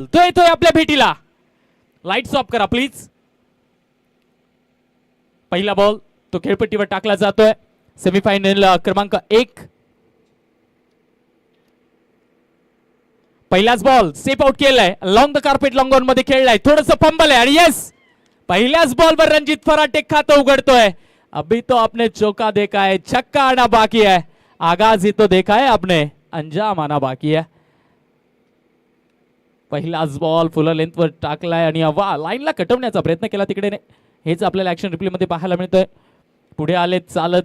तो येतोय आपल्या भेटीला. लाईट्स ऑफ करा प्लीज. पहिला बॉल तो खेळपट्टीवर टाकला जातोय. सेमीफायनल क्रमांक 1. पहिलाच बॉल सेप आउट केलाय. Long the carpet long on मध्ये खेळलाय. थोडंसं फंबल आहे आणि येस पहिल्याच बॉलवर रणजित फराटे खातं उघडतोय. अभी तो आपने चौका देखा है, छक्का आना बाकी है. आगाज ही तो देखा है आपने, अंजाम आना बाकी है. पहिलाच बॉल फुल लेंथ वर टाकलाय आणि वा लाईनला कटवण्याचा प्रयत्न केला तिकडे. हेच आपल्याला ऍक्शन रिप्ले मध्ये पाहायला मिळतंय. पुढे आले चालत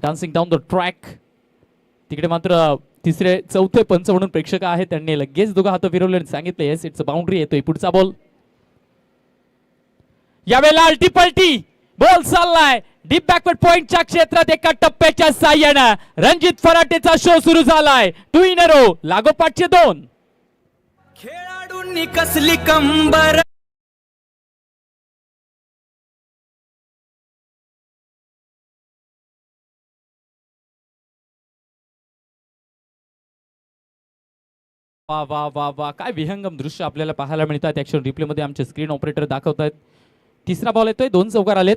डान्सिंग डाऊन द ट्रॅक. तिकडे मात्र तिसरे चौथे पंच म्हणून प्रेक्षक आहेत. त्यांनी लगेच दोघं हात फिरवले आणि सांगितलं येस इट्स अ बाउंड्री. येतोय पुढचा बॉल. यावेळेला अल्टी पलटी बॉल चाललाय डीप बॅकवर्ड पॉइंटच्या क्षेत्रात. एका टप्प्याच्या साह्यानं रणजित फराटेचा शो सुरू झालाय. 2 इन अ रो, लागोपाठचे 2. खेळाडूंनी कसली कंबर. वा वा वा वा काय विहंगम दृश्य आपल्याला पाहायला मिळतात. ऍक्शन रिप्ले मध्ये आमचे स्क्रीन ऑपरेटर दाखवतात. तिसरा बॉल येतोय. 2 चौकार आलेत.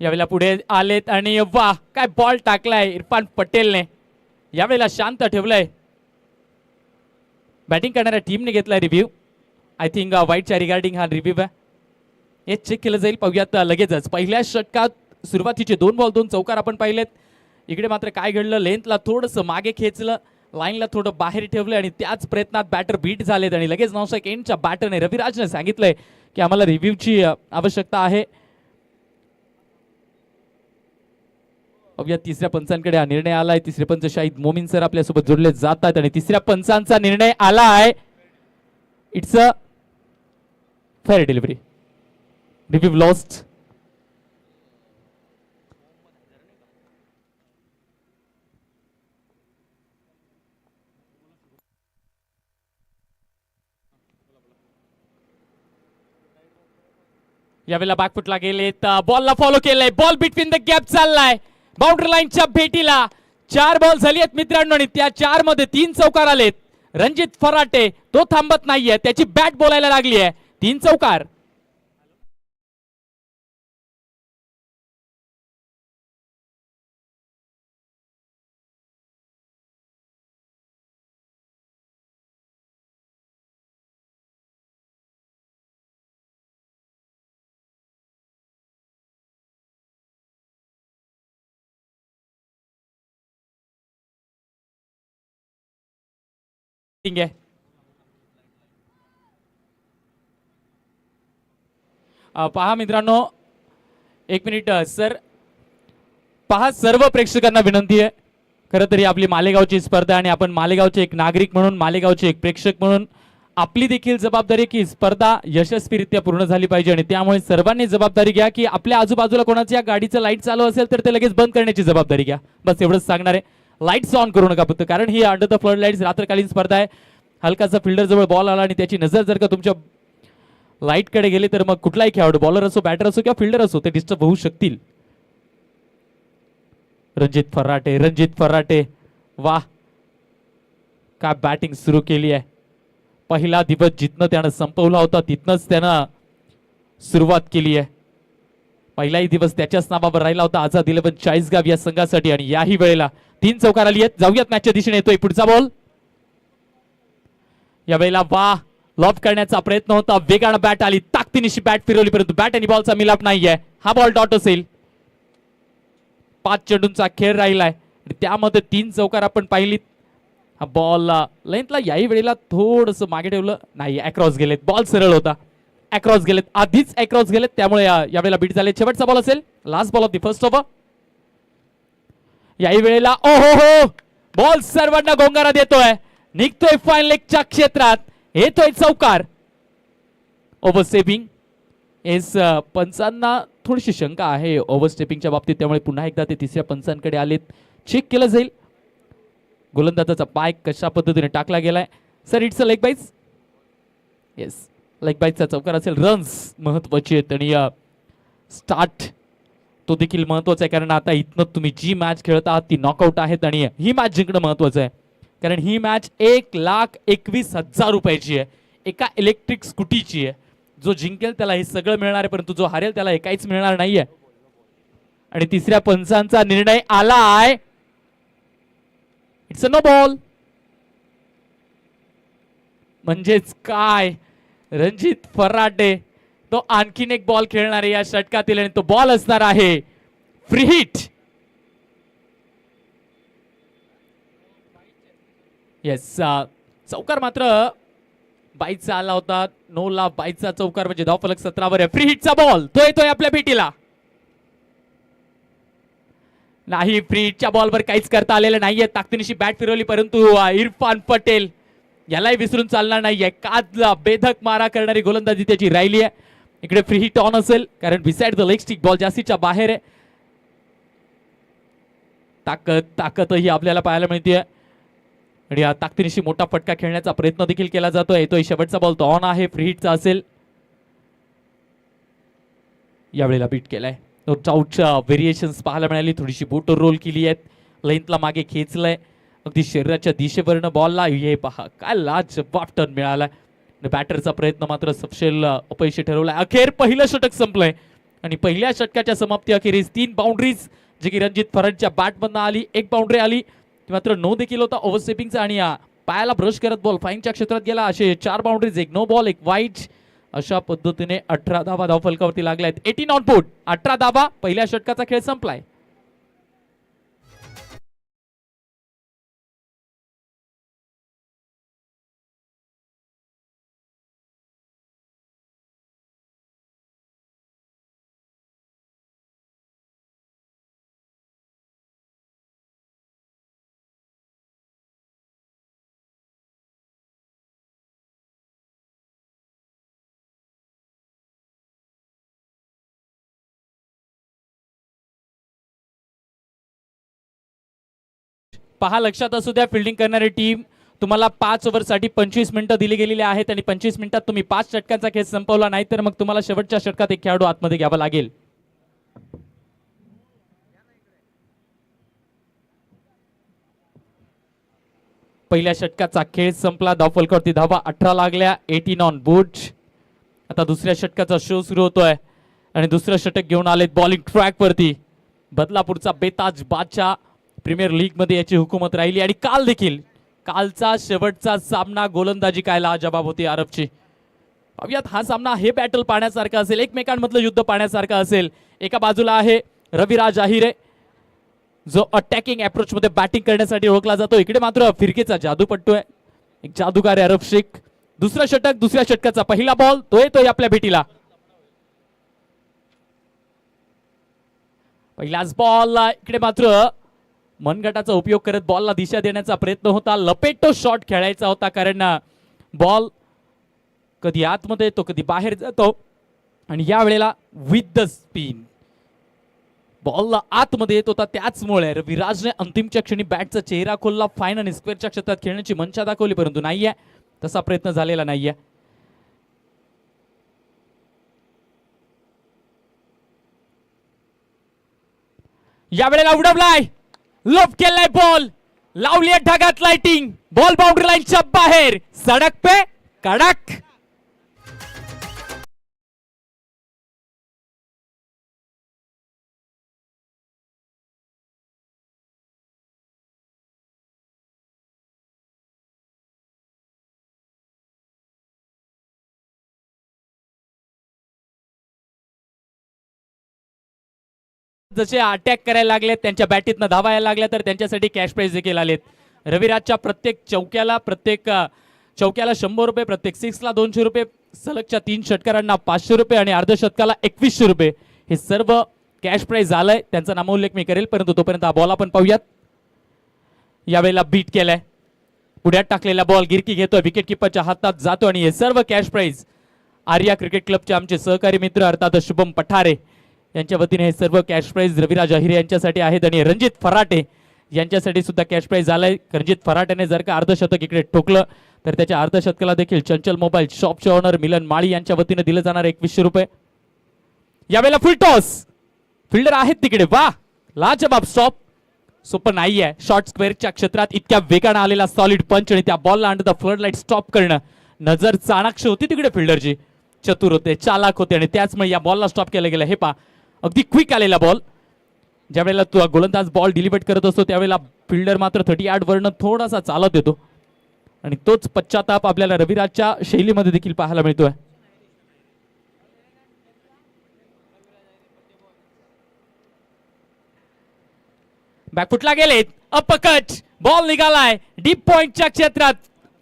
यावेळेला पुढे आलेत आणि वा काय बॉल टाकलाय इरफान पटेलने. यावेळेला शांत ठेवलंय. बॅटिंग करणाऱ्या टीमने घेतलाय रिव्ह्यू. आय थिंक वाईटच्या रिगार्डिंग हा रिव्ह्यू आहे. हे चेक केलं जाईल. पाहूयात लगेचच. पहिल्या षटकात सुरुवातीचे 2 बॉल 2 चौकार आपण पाहिलेत. इकडे मात्र काय घडलं, लेंथला थोडंसं मागे खेचलं, लाईनला थोडं बाहेर ठेवलं आणि त्याच प्रयत्नात बॅटर बीट झालेत. आणि लगेच 9 सेकंडच्या बॅटरने रविराजने सांगितलंय की आम्हाला रिव्ह्यूची आवश्यकता आहे. अवघ्या तिसऱ्या पंचांकडे हा निर्णय आलाय. तिसरे पंच शाहिद मोमीन सर आपल्यासोबत जोडले जातात आणि तिसऱ्या पंचांचा निर्णय आला आहे. It's a fair delivery. Review lost. यावेळेला बॅकफुटला गेलेत. बॉलला फॉलो केलंय. बॉल बिटवीन द गॅप चाललाय बाउंड्री लाईनच्या भेटीला. 4 बॉल झाली आहेत मित्रांनो आणि त्या 4 मध्ये 3 चौकार आलेत. रणजित फराटे तो थांबत नाहीये. त्याची बॅट बोलायला लागली आहे. 3 चौकार. पहा मित्रांनो 1 मिनिट सर. पहा सर्व प्रेक्षकांना विनंती आहे. खरं तरी आपली मालेगावची स्पर्धा आणि आपण मालेगावचे एक नागरिक म्हणून, मालेगावचे एक प्रेक्षक म्हणून आपली देखील जबाबदारी की स्पर्धा यशस्वीरित्या पूर्ण झाली पाहिजे. आणि त्यामुळे सर्वांनी जबाबदारी घ्या की आपल्या आजूबाजूला कोणाच्या गाडीचं लाईट चालू असेल तर ते लगेच बंद करण्याची जबाबदारी घ्या. बस एवढंच सांगणार आहे. लाईट्स ऑन करू नका फक्त, कारण ही अंडर द फ्लड लाईट्स रात्रकालीन स्पर्धा आहे. हलकासा फिल्डर जवळ बॉल आला आणि त्याची नजर जर का तुमच्या लाईट कडे गेली तर मग कुठलाही खेळाडू, बॉलर असो, बॅटर असो किंवा फिल्डर असो, ते डिस्टर्ब होऊ शकतील. रणजित फराटे, रणजित फराटे वाह काय बॅटिंग सुरू केली आहे. पहिला दिवस जिथनं त्यानं संपवला होता तिथनंच त्यानं सुरुवात केली आहे. पहिलाही दिवस त्याच्याच नावावर राहिला होता आझाद 11 चाळीसगाव या संघासाठी. आणि याही वेळेला 3 चौकार आली आहेत. जाऊयात मॅचच्या दिशेने. येतोय पुढचा बॉल. यावेळेला वाह लॉब करण्याचा प्रयत्न होता. वेगानं बॅट आली, ताकदीनिशी बॅट फिरवली, परंतु बॅट आणि बॉलचा मिलाप नाहीये. हा बॉल डॉट असेल. 5 चेंडूंचा खेळ राहिलाय आणि त्यामध्ये 3 चौकार आपण पाहिलीत. हा बॉल लेंथला याही वेळेला थोडंसं मागे ठेवलं नाही. अक्रॉस गेलेत. बॉल सरळ होता. अक्रॉस गेलेत, आधीच अक्रॉस गेलेत, त्यामुळे यावेळेला बीट झाले. शेवटचा बॉल असेल. Last ball of the first over. याही वेळेला ओहो हो बॉल सर्वांना गोंगारा देतोय. निघतोय फाईन लेगच्या क्षेत्रात. येतोय चौकार. ओव्हरस्टेपिंग. एस पंचांना थोडीशी शंका आहे ओव्हरस्टेपिंगच्या बाबतीत, त्यामुळे पुन्हा एकदा ते तिसऱ्या पंचांकडे आलेत. चेक केलं जाईल गोलंदाजाचा पाय कशा पद्धतीने टाकला गेलाय. Sir it's a leg byes. Yes leg बाईजचा चौकार असेल. रन्स महत्वाचे आहेत आणि स्टार्ट तो देखील महत्वाचा आहे, कारण आता इथनं तुम्ही जी मॅच खेळत आहात ती नॉकआउट आहेत आणि ही मॅच जिंकणं महत्वाचं आहे. कारण ही मॅच 1,21,000 रुपयाची आहे, एका इलेक्ट्रिक स्कूटीची आहे. जो जिंकेल त्याला हे सगळं मिळणार आहे, परंतु जो हारेल त्याला हे काहीच मिळणार नाहीये. आणि तिसऱ्या पंचांचा निर्णय आलाय. It's a no ball. म्हणजेच काय, रणजित फराटे तो आणखीन एक बॉल खेळणार आहे या षटकातील आणि तो बॉल असणार आहे फ्री हिट. येस, चौकार मात्र बाईचा आला होता. 9 ला बाईचा चौकार म्हणजे धावफलक 17 वर आहे. फ्री हिटचा बॉल तो येतोय आपल्या भेटीला. नाही, फ्री हिटच्या बॉलवर काहीच करता आलेलं नाहीये. ताकदीनिशी बॅट फिरवली परंतु इरफान पटेल यालाही विसरून चालणार नाहीये. काजला बेधक मारा करणारी गोलंदाजी त्याची राहिली आहे. इकडे फ्री हिट ऑन असेल कारण beside the leg stick ball जास्तीच्या बाहेर आहे. ताकदही आपल्याला पाहायला मिळते आणि या ताकदीनिशी मोठा फटका खेळण्याचा प्रयत्न देखील केला जातोय. येतोय शेवटचा बॉल तो ऑन आहे, फ्री हिटचा असेल. यावेळेला बीट केलाय. आउटच्या व्हेरिएशन्स पाहायला मिळाली. थोडीशी बोट रोल केली आहेत, लेंथला मागे खेचलंय अगदी शरीराच्या दिशेवरनं बॉलला. हे पहा काय लाजवाब टर्न मिळाला. बॅटरचा प्रयत्न मात्र सपशेल अपयशी ठरवलाय. अखेर पहिलं षटक संपलंय आणि पहिल्या षटकाच्या समाप्ती अखेरीस 3 बाउंड्रीज जे की रणजित फराटच्या बॅटमधनं आली. 1 बाउंड्री आली ती मात्र नो देखील होता ओव्हरस्टेपिंगचा आणि पायाला ब्रश करत बॉल फाईनच्या क्षेत्रात गेला. असे 4 बाउंड्रीज, 1 नो बॉल, 1 वाईट. अशा पद्धतीने 18 धावा धावफलकावरती लागल्या आहेत. 18 ऑन बोर्ड, 18 धावा. पहिल्या षटकाचा खेळ संपलाय. पहा, लक्षात असू द्या, फिल्डिंग करणारी टीम तुम्हाला 5 ओव्हरसाठी 25 मिनिटं दिली गेलेली आहेत आणि 25 मिनिटात तुम्ही 5 षटकांचा खेळ संपवला नाही तर मग तुम्हाला शेवटच्या षटकात एक खेळाडू आतमध्ये घ्यावा लागेल. पहिल्या षटकाचा खेळ संपला. धावफलकावरती धावा 18 लागल्या. 18 ऑन बोर्ड. आता दुसऱ्या षटकाचा शो सुरू होतोय आणि दुसरं षटक घेऊन आलेत बॉलिंग ट्रॅक वरती. बदलापूरचा बेताज बादशाह प्रीमियर लीग मध्ये याची हुकूमत राहिली आणि काल देखील कालचा शेवटचा सामना गोलंदाजी काय लाजवाब होती आरबची. अव्यात हा सामना हे बॅटल पाहण्यासारखा असेल, एकमेकांमधलं युद्ध पाहण्यासारखं असेल. एका बाजूला आहे रविराज आहिरे जो अटॅकिंग अप्रोच मध्ये बॅटिंग करण्यासाठी ओळखला जातो. इकडे मात्र फिरकीचा जादूपट्टू आहे, एक जादूगार आहे अरब शेख. दुसरं षटक, दुसऱ्या षटकाचा पहिला बॉल तो येतोय आपल्या भेटीला. पहिलाच बॉल. इकडे मात्र मनगटाचा उपयोग करत बॉलला दिशा देण्याचा प्रयत्न होता. लपेटो शॉट खेळायचा होता कारण बॉल कधी आतमध्ये येतो कधी बाहेर जातो आणि या वेळेला विथ द स्पिन बॉलला आतमध्ये येत होता. त्याचमुळे रविराजने अंतिमच्या क्षणी बॅटचा चेहरा खोलला. फाईन आणि स्क्वेअरच्या क्षेत्रात खेळण्याची मंशा दाखवली परंतु नाहीये, तसा प्रयत्न झालेला नाहीये. यावेळेला उडवलाय, लोप केलाय बॉल, लावली ढगात लाइटिंग. बॉल बाउंड्री लाईनच्या बाहेर, सडक पे कडक. जसे अटॅक करायला लागले, त्यांच्या बॅटीतनं धावा यायला लागल्या तर त्यांच्यासाठी कॅश प्राइज देखील आलेत. रविराजच्या प्रत्येक चौक्याला 100 रुपये, प्रत्येक 6 ला 200 रुपये, सलगच्या 3 षटकारांना 500 रुपये आणि अर्धशतकाला 2100 रुपये हे सर्व कॅश प्राइज आलंय. त्यांचा नामोल्लेख मी करेल परंतु तोपर्यंत हा बॉल आपण पाहूयात. यावेळेला बीट केलाय, पुढ्यात टाकलेला बॉल गिरकी घेतोय, विकेट किपरच्या हातात जातो आणि हे सर्व कॅश प्राइज आर्या क्रिकेट क्लबचे आमचे सहकारी मित्र अर्थात शुभम पठारे यांच्या वतीने हे सर्व कॅश प्राइज रविराज आहिरे यांच्यासाठी आहेत आणि रणजित फराटे यांच्यासाठी सुद्धा कॅश प्राइज आलाय. रणजित फराटेने जर का अर्धशतक इकडे ठोकलं तर त्याच्या अर्धशतकाला देखील चंचल मोबाईल शॉपचे ओनर मिलन माळी यांच्या वतीने दिले जाणार 2100 रुपये. यावेळेला फुल टॉस, फिल्डर आहेत तिकडे, वा लाजबाब स्टॉप. सोपं नाहीये. शॉर्ट स्क्वेअरच्या क्षेत्रात इतक्या वेगाने आलेला सॉलिड पंच आणि त्या बॉलला under the floodlight stop करणं. नजर चाणाक्ष होती तिकडे फिल्डरची. चतुर होते, चालाक होते आणि त्याचमुळे या बॉलला स्टॉप केलं गेलं. हे पा अगदी क्विक आलेला बॉल. ज्या वेळेला तो गोलंदाज बॉल डिलिव्हर करत असतो त्यावेळेला फिल्डर मात्र 30 यार्ड वरनं थोडासा चालत येतो आणि तोच पश्चाताप आपल्याला रविराजच्या शैलीमध्ये देखील पाहायला मिळतोय. बॅकफुटला गेलेत, अपकट बॉल निघालाय डीप पॉइंटच्या क्षेत्रात.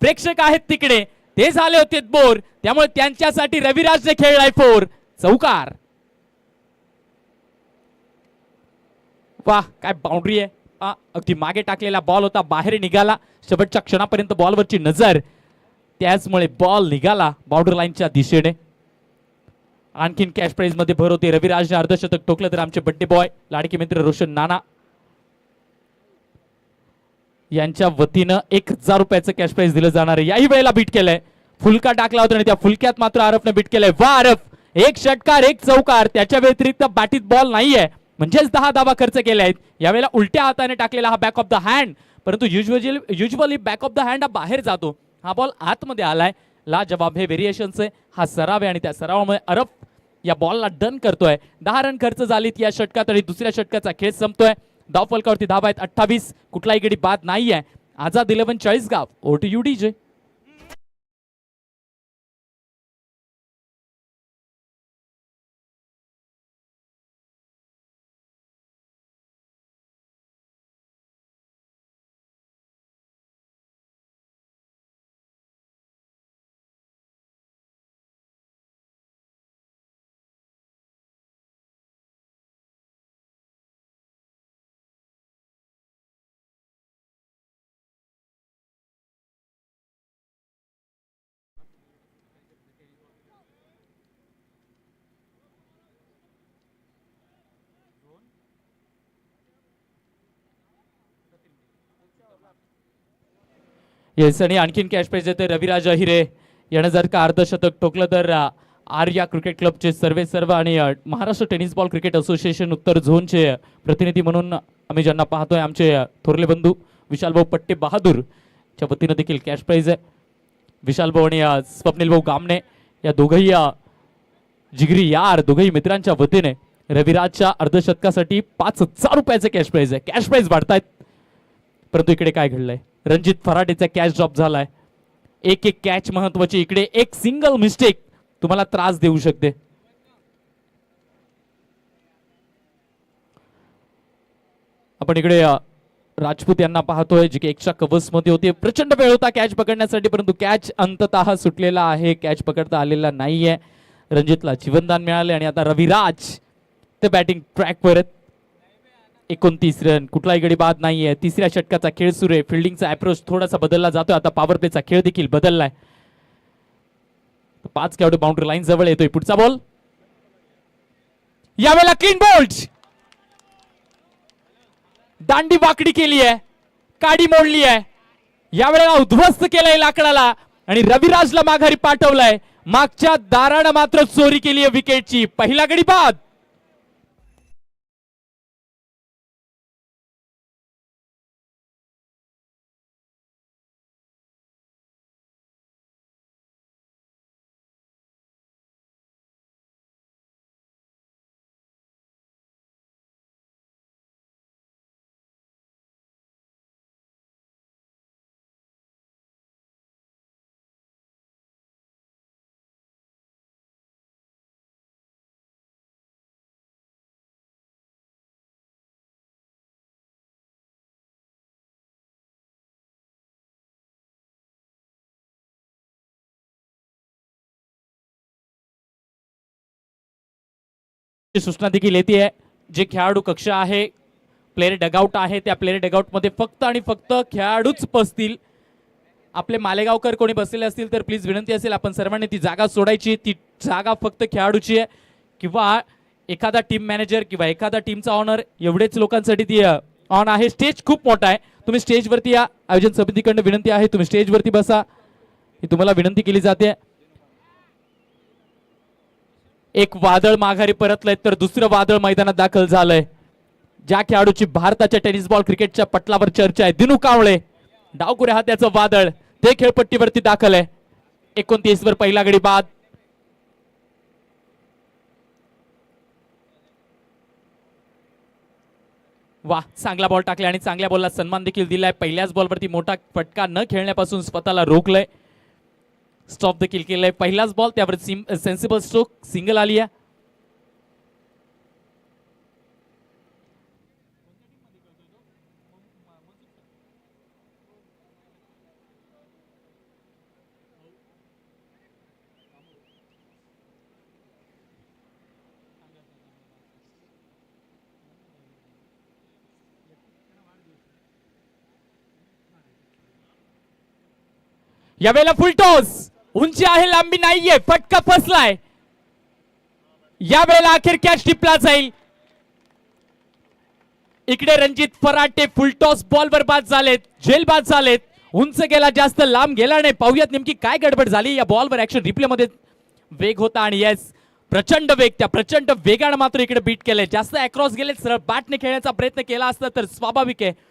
प्रेक्षक आहेत तिकडे, ते झाले होते बोर, त्यामुळे त्यांच्यासाठी रविराजने खेळलाय 4. चौकार. वाह, काय बाउंड्री आहे. अगदी मागे टाकलेला बॉल होता, बाहेर निघाला. शेवटच्या क्षणापर्यंत बॉलवरची नजर, त्याचमुळे बॉल निघाला बाउंड्री लाईनच्या दिशेने. आणखीन कॅश प्राइज मध्ये भर होते. रविराजने अर्धशतक ठोकलं तर आमचे बड्डे बॉय लाडके मित्र रोशन नाना यांच्या वतीनं 1000 रुपयाचं कॅश प्राइज दिलं जाणार आहे. याही वेळेला बीट केलंय, फुलका टाकला होता आणि त्या फुलक्यात मात्र आरफने बीट केलंय. वा आरफ, 1 षटकार 1 चौकार. त्याच्या व्यतिरिक्त बाटीत बॉल नाहीये, म्हणजेच 10 धावा खर्च केले आहेत. यावेळेला उलट्या हाताने टाकलेला हा बॅक ऑफ द हँड, परंतु usually back of the hand हा बाहेर जातो. हा बॉल आतमध्ये आलाय. ला जवाब हे व्हेरिएशनचे, हा सराव आहे आणि त्या सरावामुळे अरफ या बॉलला डन करतोय. 10 रन खर्च झालीत या षटकात आणि दुसऱ्या षटकाचा खेळ संपतोय. धाव फलकावरती धावा आहेत 28. कुठलाही गडी बाद नाहीये. आझाद 11 चाळीसगाव. ओटी युडीजे. येस, आणि आणखीन कॅश प्राइज येते. रविराज अहिरे यानं जर का अर्धशतक ठोकलं तर आर्या क्रिकेट क्लबचे सर्व आणि Maharashtra tennis ball cricket association उत्तर झोनचे प्रतिनिधी म्हणून आम्ही ज्यांना पाहतोय, आमचे थोरले बंधू विशाल भाऊ पट्टे बहादूर च्या वतीनं देखील कॅश प्राइज आहे. विशाल भाऊ आणि स्वप्नील भाऊ गामणे या दोघंही जिगरी यार, दोघंही मित्रांच्या वतीने रविराजच्या अर्धशतकासाठी 5000 रुपयाचे कॅश प्राइज आहे. कॅश प्राइज वाढतायत, परंतु इकडे काय घडलंय. रणजित फराटेचा कॅच ड्रॉप झालाय. एक कॅच महत्वाची. इकडे एक सिंगल मिस्टेक तुम्हाला त्रास देऊ शकते. आपण इकडे राजपूत यांना पाहतोय जे की एक्स्ट्रा कव्हर्स मध्ये होते. प्रचंड वेळ होता कॅच पकडण्यासाठी, परंतु कॅच अंततः सुटलेला आहे. कॅच पकडता आलेला नाहीये. रणजितला जीवनदान मिळाले आणि आता रविराज ते बॅटिंग ट्रॅकवर आहेत. 29 रन, कुठलाही गडी बाद नाहीये. तिसऱ्या षटकाचा खेळ सुरू आहे. फिल्डिंगचा अप्रोच थोडासा बदलला जातोय. आता पॉवर प्लेचा खेळ देखील बदललाय. 5 खेळाडू बाउंड्री लाईन जवळ येतोय. पुढचा बॉल यावेळेला क्लीन बोल्ड. दांडी वाकडी केली आहे, काडी मोडली आहे. यावेळेला उद्ध्वस्त केलंय लाकडाला आणि रविराजला माघारी पाठवलाय. मागच्या दारानं मात्र चोरी केली आहे विकेटची. पहिला गडी बाद. सूचना देखील येते. जे खेळाडू कक्ष आहे, प्लेयर डगआउट आहे, त्या प्लेयर डगआउट मध्ये फक्त आणि फक्त खेळाडूच बसतील. आपले मालेगावकर कोणी बसलेले असतील तर प्लीज विनंती असेल आपण सर्वांनी ती जागा सोडायची. ती जागा फक्त खेळाडूची आहे किंवा एखादा टीम मॅनेजर किंवा एखादा टीमचा ऑनर, एवढेच लोकांसाठी ती ऑन आहे. स्टेज खूप मोठा आहे, तुम्ही स्टेजवरती या. आयोजन समितीकडून विनंती आहे तुम्ही स्टेजवरती बसा, ही तुम्हाला विनंती केली जाते. एक वादळ माघारी परतलंय तर दुसरं वादळ मैदानात दाखल झालंय. ज्या खेळाडूची भारताच्या टेनिस बॉल क्रिकेटच्या पटलावर चर्चा आहे, दिनू कावळे, डावखुऱ्या हात्याचं वादळ, ते खेळपट्टीवरती दाखल आहे. 29 वर पहिला गडी बाद. वा, चांगला बॉल टाकला आणि चांगल्या बॉलला सन्मान देखील दिलाय. पहिल्याच बॉलवरती मोठा फटका न खेळण्यापासून स्वतःला रोखलंय, स्टॉप देखील केलंय. पहिलाच बॉल, त्यावर सेन्सिबल स्ट्रोक, सिंगल आली आहे. यावेळेला फुलटॉस, उंची आहे, लांबी नाहीये, फटका फसलाय. यावेळेला अखेर कॅच टिपला जाईल. इकडे रणजित फराटे फुलटॉस बॉलवर बाद झालेत, झेल बाद झालेत. उंच गेला, जास्त लांब गेला नाही. पाहूयात नेमकी काय गडबड झाली या बॉलवर. ऍक्शन रिप्ले मध्ये वेग होता आणि येस, प्रचंड वेग, त्या प्रचंड वेगानं मात्र इकडे बीट केले. जास्त अक्रॉस गेले, सरळ बॅटने खेळण्याचा प्रयत्न केला असता तर स्वाभाविक आहे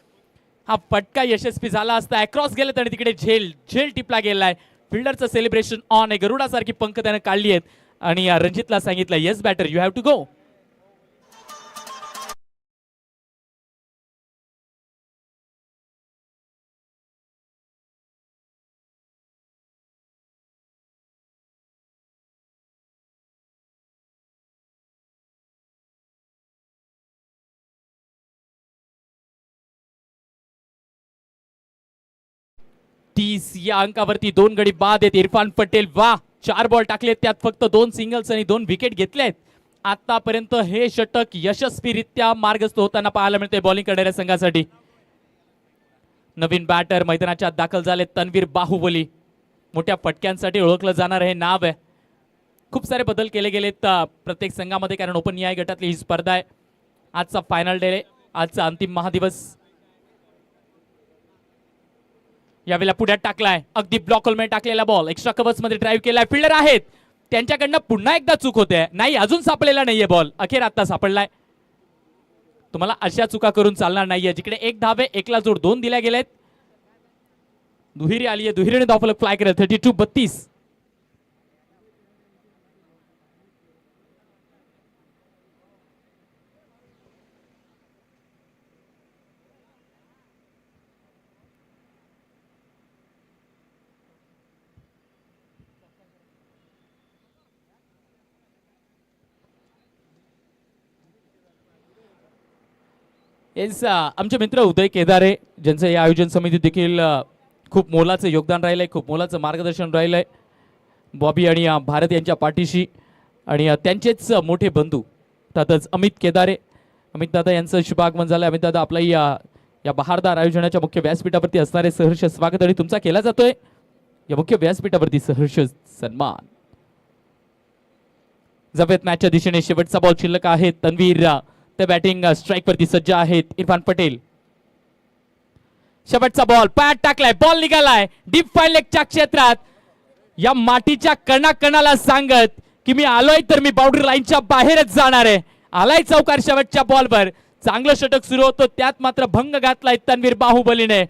हा फटका यशस्वी झाला असता. अक्रॉस गेले आणि तिकडे झेल टिपला गेलाय. फिल्डरचं सेलिब्रेशन ऑन आहे, गरुडासारखी पंख त्याने काढली आहेत आणि रणजितला सांगितलं, yes batter you have to go. या अंकावरती 2 गडी बाद आहेत. इरफान पटेल, वा, 4 बॉल टाकलेत, त्यात फक्त 2 सिंगल्स आणि 2 विकेट घेतलेत. आतापर्यंत हे षटक यशस्वीरित्या मार्गस्थ होताना पाहायला मिळते बॉलिंग करणाऱ्या संघासाठी. नवीन बॅटर मैदानाच्या दाखल झाले, तन्वीर बाहुबली. मोठ्या फटक्यांसाठी ओळखलं जाणार हे नाव आहे. खूप सारे बदल केले गेलेत प्रत्येक संघामध्ये, कारण ओपन न्याय गटातली ही स्पर्धा आहे. आजचा फायनल डे, आजचा अंतिम महादिवस. यावेळेला पुढ्यात टाकलाय, अगदी ब्लॉकलमध्ये टाकलेला बॉल, एक्स्ट्रा कव्हर्स मध्ये ड्राईव्ह केलाय. फिल्डर आहेत, त्यांच्याकडनं पुन्हा एकदा चूक होते. नाही, अजून सापडलेला नाहीये बॉल, अखेर आता सापडलाय. तुम्हाला अशा चुका करून चालणार नाहीये. जिकडे 1 धावे, 1ला जोड 2 दिल्या गेलेत. दुहेरी आली आहे, दुहेरीने धावफलक फ्लाय करेल. 32-32. आमचे मित्र उदय केदारे, ज्यांचं या आयोजन समितीत देखील खूप मोलाचं योगदान राहिलंय, खूप मोलाचं मार्गदर्शन राहिलंय. बॉबी आणि भारत यांच्या पाठीशी, आणि त्यांचेच मोठे बंधू त्यातच अमित केदारे. अमित दादा यांचं शुभ आगमन झालं. अमित दादा, आपला या बहारदार आयोजनाच्या मुख्य व्यासपीठावरती असणारे सहर्ष स्वागत आणि तुमचा केला जातोय. या मुख्य व्यासपीठावरती सहर्ष सन्मान. जवेत मॅचच्या दिशेने शेवटचा बॉल शिल्लक आहे. तन्वीर ते बॅटिंग स्ट्राईक वरती सज्ज आहेत. इरफान पटेल, शेवटचा बॉल, पॅट टाकलाय, बॉल निघालाय डीप फाईन लेगच्या क्षेत्रात. या मातीच्या कणाकणाला सांगत की मी आलोय तर मी बाउंड्री लाईनच्या बाहेरच जाणार आहे. आलाय चौकार शेवटच्या बॉलवर. चांगलं षटक सुरू होतं, त्यात मात्र भंग घातलाय तन्वीर बाहुबलीने,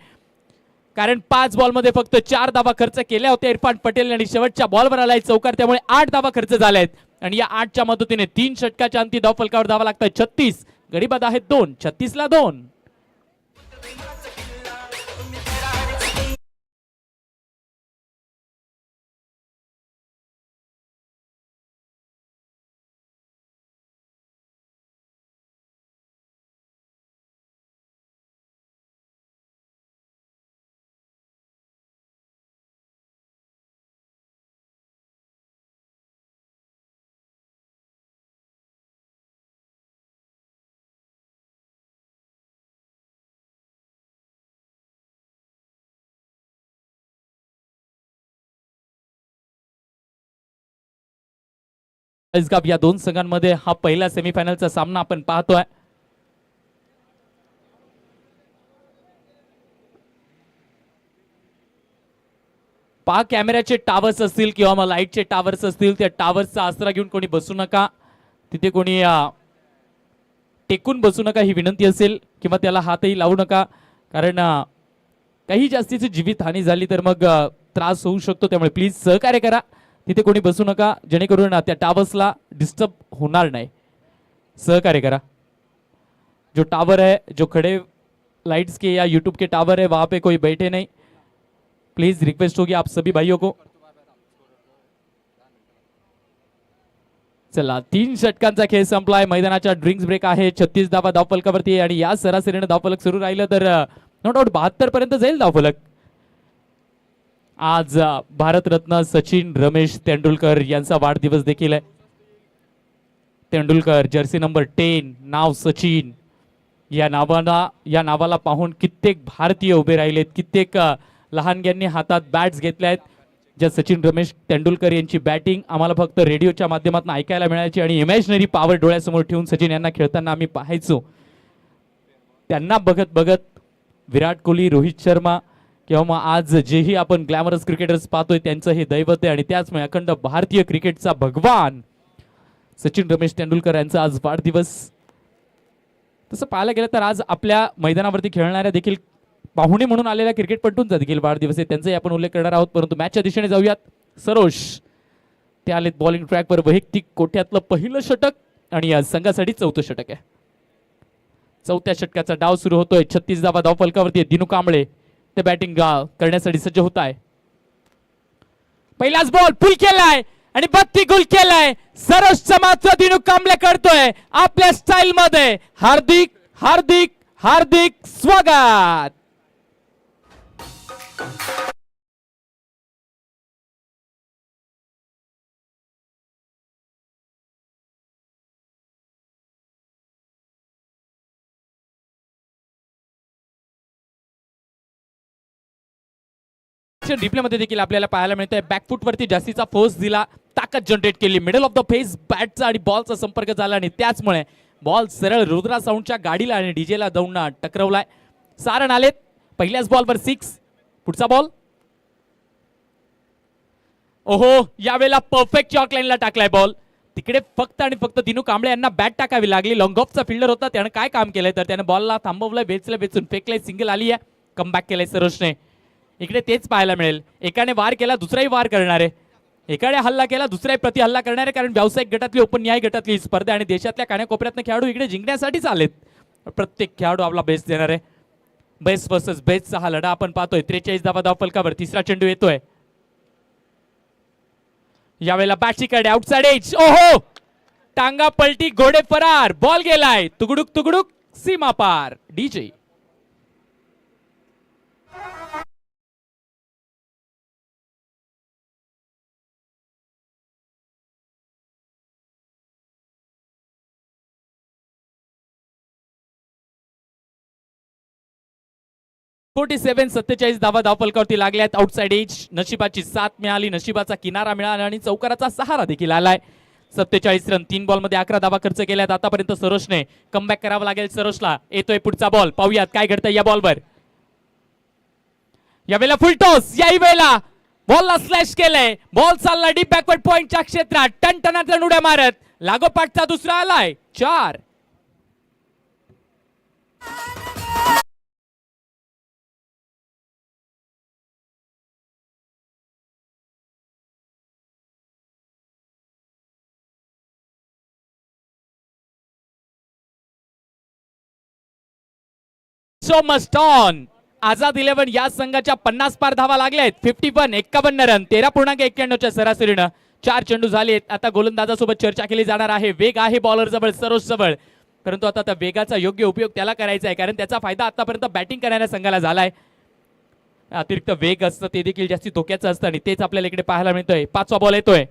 कारण 5 बॉलमध्ये फक्त 4 धावा खर्च केल्या होत्या इरफान पटेल आणि शेवटच्या बॉलवर आलाय चौकार, त्यामुळे 8 धावा खर्च झाल्यात. आणि या 8च्या मदतीने 3 षटकाच्या अंती धावफलकावर धावा लागतात 36. गडीबाद आहेत 2, 36ला 2. या 2 संघांमध्ये हा पहिला सेमीफायनलचा सामना आपण पाहतोय. पहा, कॅमेऱ्याचे टावर्स असतील किंवा मग लाईटचे टावर्स असतील, त्या टावर्सचा आसरा घेऊन कोणी बसू नका. तिथे कोणी टेकून बसू नका ही विनंती असेल, किंवा त्याला हातही लावू नका, कारण काही जास्तीची जीवितहानी झाली तर मग त्रास होऊ शकतो. त्यामुळे प्लीज सहकार्य करा, तिथे कोणी बसू नका, जेणेकरून त्या टावर्सला डिस्टर्ब होणार नाही. सहकार्य करा. जो टावर है, जो खड़े लाइट्स के या यूट्यूब के टावर है, वहां पे कोई बैठे नहीं. प्लीज रिक्वेस्ट होगी आप सभी भाइयों को. चला, 3 षटकांचा खेळ संपलाय. मैदानाच्या ड्रिंक्स ब्रेक आहे. 36 धावा धावफलकावरती आहे आणि या सरासरीने धावफलक सुरू राहिलं तर नो डाऊट 72 पर्यंत जाईल धावफलक. आज भारतरत्न सचिन रमेश तेंडुलकर यांचा वाढदिवस देखील आहे. तेंडुलकर जर्सी नंबर 10, नाव सचिन. या नावाला पाहून कित्येक भारतीय उभे राहिलेत, कित्येक लहानग्यांनी हातात बॅट्स घेतल्या आहेत. ज्या सचिन रमेश तेंडुलकर यांची बॅटिंग आम्हाला फक्त रेडिओच्या माध्यमातून ऐकायला मिळायची आणि इमॅजिनरी पॉवर डोळ्यासमोर ठेवून सचिन यांना खेळताना आम्ही पाहायचो. त्यांना बघत बघत विराट कोहली, रोहित शर्मा किंवा मग आज जेही आपण ग्लॅमरस क्रिकेटर्स पाहतोय त्यांचं हे दैवत आहे. आणि त्याचमुळे अखंड भारतीय क्रिकेटचा भगवान सचिन रमेश तेंडुलकर यांचा आज वाढदिवस. तसं पाहायला गेलं तर आज आपल्या मैदानावरती खेळणाऱ्या देखील पाहुणे म्हणून आलेल्या क्रिकेटपटूंचा देखील वाढदिवस आहे, त्यांचाही आपण उल्लेख करणार आहोत. परंतु मॅचच्या दिशेने जाऊयात. सरोश ते आलेत बॉलिंग ट्रॅकवर. वैयक्तिक कोट्यातलं पहिलं षटक आणि या संघासाठी 4थं षटक आहे. 4थ्या षटकाचा डाव सुरू होतोय. 36 धावा धावफलकावरती. दिनू कांबळे ते बॅटिंग करण्यासाठी सज्ज होत आहे. पहिलाच बॉल पुल केलाय आणि 32 गुल केलाय. सरोजचा मात्र दिनू कांबळे करतोय आपल्या स्टाईल मध्ये. हार्दिक हार्दिक हार्दिक स्वागत. डिप्ले मध्ये देखील आपल्याला पाहायला मिळतंय. बॅकफुट वरती जास्तीचा फोर्स दिला, ताकद जनरेट केली. मिडल ऑफ द फेस बॅटचा आणि बॉलचा संपर्क झाला आणि त्याचमुळे बॉल सरळ रुद्रा साऊंडच्या गाडीला आणि डीजेला जाऊन टकरवलाय. सारण आलेत. पहिल्याच बॉलवर 6. पुढचा बॉल. ओहो, यावेळेला परफेक्ट चॉक लाईनला टाकलाय बॉल. तिकडे फक्त आणि फक्त दिनू कांबळे यांना बॅट टाकावी लागली. लॉंग ऑफचा फिल्डर होता, त्याने काय काम केलंय तर त्याने बॉलला थांबवलंय, वेचून फेकलंय. सिंगल आली आहे. कमबॅक केलंय सरोजने. इकडे तेच पाहायला मिळेल. एकाने वार केला, दुसराही वार करणार आहे. एकाने हल्ला केला, दुसराही प्रति हल्ला करणार आहे. कारण व्यावसायिक गटातली, ओपन न्याय गटातली स्पर्धा आणि देशातल्या कानाकोपऱ्यातनं खेळाडू इकडे जिंकण्यासाठीच आलेत. प्रत्येक खेळाडू आपला बेस्ट देणार आहे. बेस्ट वर्सेस बेस्टचा हा लढा आपण पाहतोय. 43 धावा धावफलकावर. तिसरा चेंडू येतोय. यावेळेला बॅटशीकडे आउटसाइड एज. ओहो, टांगा पलटी, घोडे फरार. बॉल गेलाय तुगडुक तुगडुक सीमा पार. डीजे47 47 धावा धावफलकावरती लागल्यात. Outside age. नशिबाची साथ मिळाली, नशिबाचा किनारा मिळाला आणि चौकाराचा सहारा देखील आलाय. 47 रन, 3 बॉल मध्ये 11 धावा खर्च केल्यात आतापर्यंत. सरोजने कमबॅक करावं लागेल. सरोजला येतोय पुढचा बॉल. पाहूयात काय घडतंय या बॉलवर. यावेळेला फुल टॉस. याही वेळेला बॉलला स्लॅश केलंय. बॉल चालला डीप बॅकवर्ड पॉइंटच्या क्षेत्रात. टनटनाच्या उड्या मारत लागोपाठचा दुसरा आलाय. 4. So must on. आझाद 11 या संघाच्या 50 पार धावा लागल्यात. 51 51 रन, 13.91च्या सरासरीनं 4 चेंडू झालेत. आता गोलंदाजासोबत चर्चा केली जाणार आहे. वेग आहे बॉलर जवळ, सरोज जवळ, परंतु आता त्या वेगाचा योग्य उपयोग त्याला करायचा आहे, कारण त्याचा फायदा आतापर्यंत बॅटिंग करणाऱ्या संघाला झालाय. अतिरिक्त वेग असतं ते देखील जास्ती धोक्याचं असतं आणि तेच आपल्याला इकडे पाहायला मिळतोय. 5वा बॉल येतोय.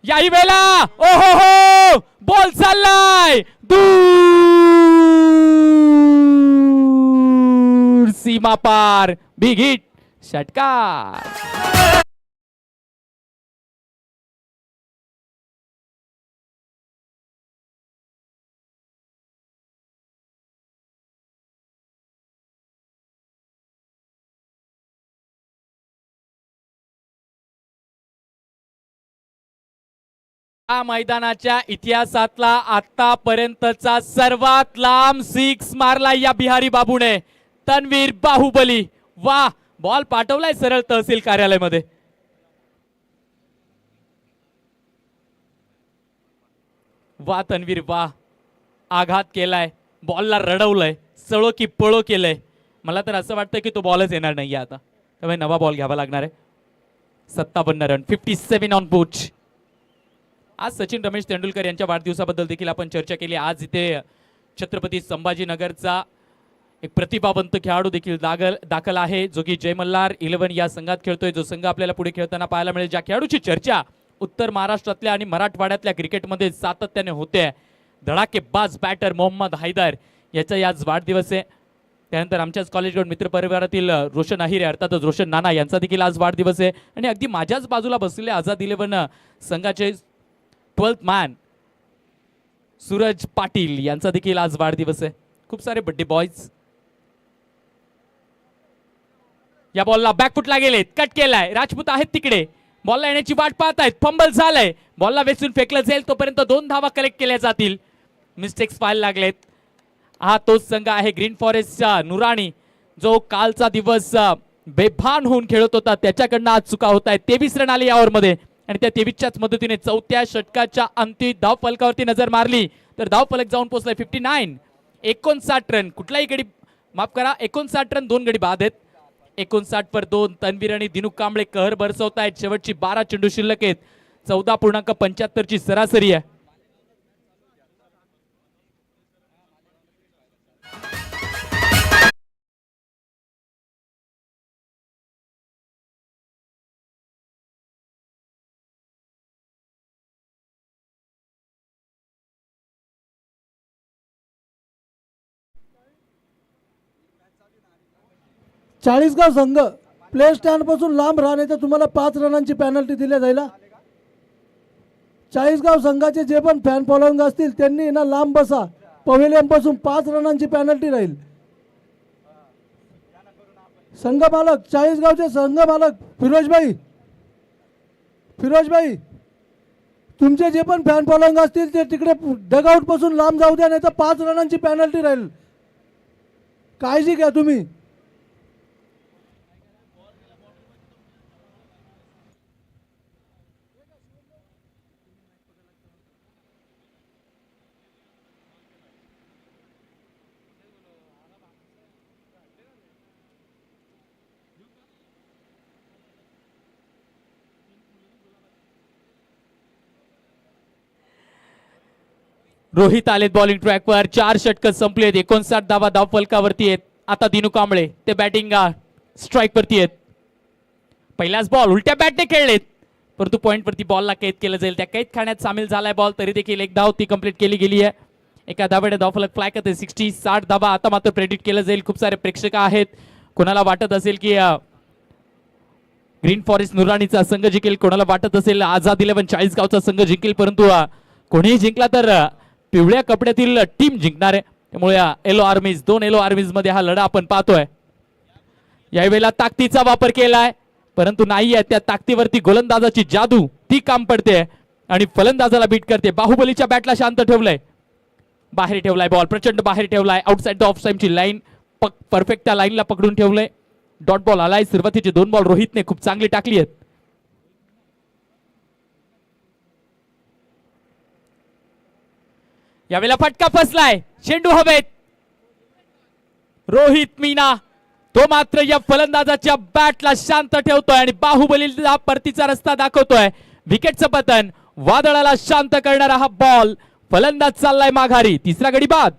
याही वेळेला ओहो हो, बॉल चाललाय दूर सीमा पार. बिग हिट, षटकार. या मैदानाच्या इतिहासातला आतापर्यंतचा सर्वात लांब सिक्स मारला या बिहारी बाबूने. तन्वीर बाहुबली, वा बॉल पाठवलाय सरळ तहसील कार्यालयामध्ये. वा तन्वीर वा, आघात केलाय, बॉलला रडवलंय, सळो की पळो केलंय. मला तर असं वाटतं की तो बॉलच येणार नाहीये आता, त्यामुळे नवा बॉल घ्यावा लागणार आहे. 57 रन, 57 ऑन पूच. आज सचिन रमेश तेंडुलकर यांच्या वाढदिवसाबद्दल देखील आपण चर्चा केली. आज इथे छत्रपती संभाजीनगरचा एक प्रतिभावंत खेळाडू देखील दाखल आहे, जो की जय मल्हार 11 या संघात खेळतोय. जो संघ आपल्याला पुढे खेळताना पाहायला मिळेल. ज्या खेळाडूची चर्चा उत्तर महाराष्ट्रातल्या आणि मराठवाड्यातल्या क्रिकेटमध्ये सातत्याने होते, धडाकेबाज बॅटर मोहम्मद हैदर याचा आज वाढदिवस आहे. त्यानंतर आमच्याच कॉलेजकडून मित्रपरिवारातील रोशन अहिरे अर्थातच रोशन नाना यांचा देखील आज वाढदिवस आहे. आणि अगदी माझ्याच बाजूला बसलेले आझाद 11 संघाचे 12th मॅन सूरज पाटील यांचा देखील आज वाढदिवस आहे. खूप सारे बड्डे बॉयज. या बॉलला बॅकफुटला गेलेत, कट केलाय, राजपूत आहेत तिकडे, बॉलला येण्याची वाट पाहत आहेत. फंबल झालंय, बॉलला वेचून फेकलं जाईल, तोपर्यंत 2 धावा कलेक्ट केल्या जातील. मिस्टेक्स व्हायला लागलेत. हा तोच संघ आहे ग्रीन फॉरेस्टचा नुराणी, जो कालचा दिवस बेभान होऊन खेळत होता, त्याच्याकडनं आज चुका होत आहेत. 23 रन आले या ओव्हरमध्ये आणि त्या 23च्याच मदतीने चौथ्या षटकाच्या अंतिम धाव फलकावरती नजर मारली तर धाव फलक जाऊन पोहोचलाय 59. 59 रन, कुठलाही गडी माफ करा, 59 रन, 2 गडी बाद आहेत. 59 वर 2. तन्वीर आणि दिनू कांबळे कहर बरसवत आहेत. शेवटची 12 चेंडू शिल्लक आहेत. 14.75 ची सरासरी आहे. चाळीसगाव संघ प्ले स्टँड पासून लांब राहणे तर तुम्हाला 5 रनांची पेनल्टी दिली जाईल. चाळीसगाव संघाचे जे पण फॅन फॉलोइंग असतील त्यांनी ना लांब बसा. पवेलियन पासून 5 रनांची पेनल्टी राहील. संघ मालक, चाळीसगावचे संघ मालक फिरोजभाई, तुमचे जे पण फॅन फॉलोइंग असतील ते तिकडे डगआउट पासून लांब जाऊ द्या, नाही तर 5 रनांची पेनल्टी राहील. काळजी घ्या तुम्ही. रोहित आलेत बॉलिंग ट्रॅकवर. 4 षटक संपलेत. 59 धावा धाव फलकावरती आहेत. आता दिनू कांबळे ते बॅटिंग स्ट्राईक वरती आहेत. पहिलाच बॉल उलट्या बॅटने खेळलेत, परंतु पॉइंट वरती बॉलला कैद केलं जाईल. त्या कैद खाण्यात सामील झालाय बॉल, तरी देखील एक धाव ती कंप्लीट केली गेली आहे. एका धावेने धाव फलक फ्लाय करते. 60 धावा आता मात्र प्रेडिक्ट केलं जाईल. खूप सारे प्रेक्षक आहेत. कोणाला वाटत असेल की ग्रीन फॉरेस्ट नुराणीचा संघ जिंकेल, कोणाला वाटत असेल आझाद 11 चाळीसगावचा संघ जिंकेल, परंतु कोणीही जिंकला तर पिवळ्या कपड्यातील टीम जिंकणार आहे. त्यामुळे येलो आर्मीज, 2 येलो आर्मीज मध्ये हा लढा आपण पाहतोय. यावेळेला ताकदीचा वापर केलाय, परंतु नाहीये त्या ताकदीवरती गोलंदाजाची जादू ती काम पडते आणि फलंदाजाला बीट करते. बाहुबलीच्या बॅटला शांत ठेवलंय, बाहेर ठेवलाय बॉल, प्रचंड बाहेर ठेवलाय. आउटसाइड द ऑफ साइडची लाईन परफेक्ट त्या लाईनला पकडून ठेवलंय. डॉट बॉल आलाय. सुरुवातीचे 2 बॉल रोहितने खूप चांगली टाकली आहेत. यावेळेला फटका फसलाय, चेंडू हवेत. रोहित मीना तो मात्र या फलंदाजाच्या बॅटला शांत ठेवतोय आणि बाहुबलीला परतीचा रस्ता दाखवतोय. विकेटचं पतन, वादळाला शांत करणारा हा बॉल. फलंदाज चाललाय माघारी. 3रा गडी बाद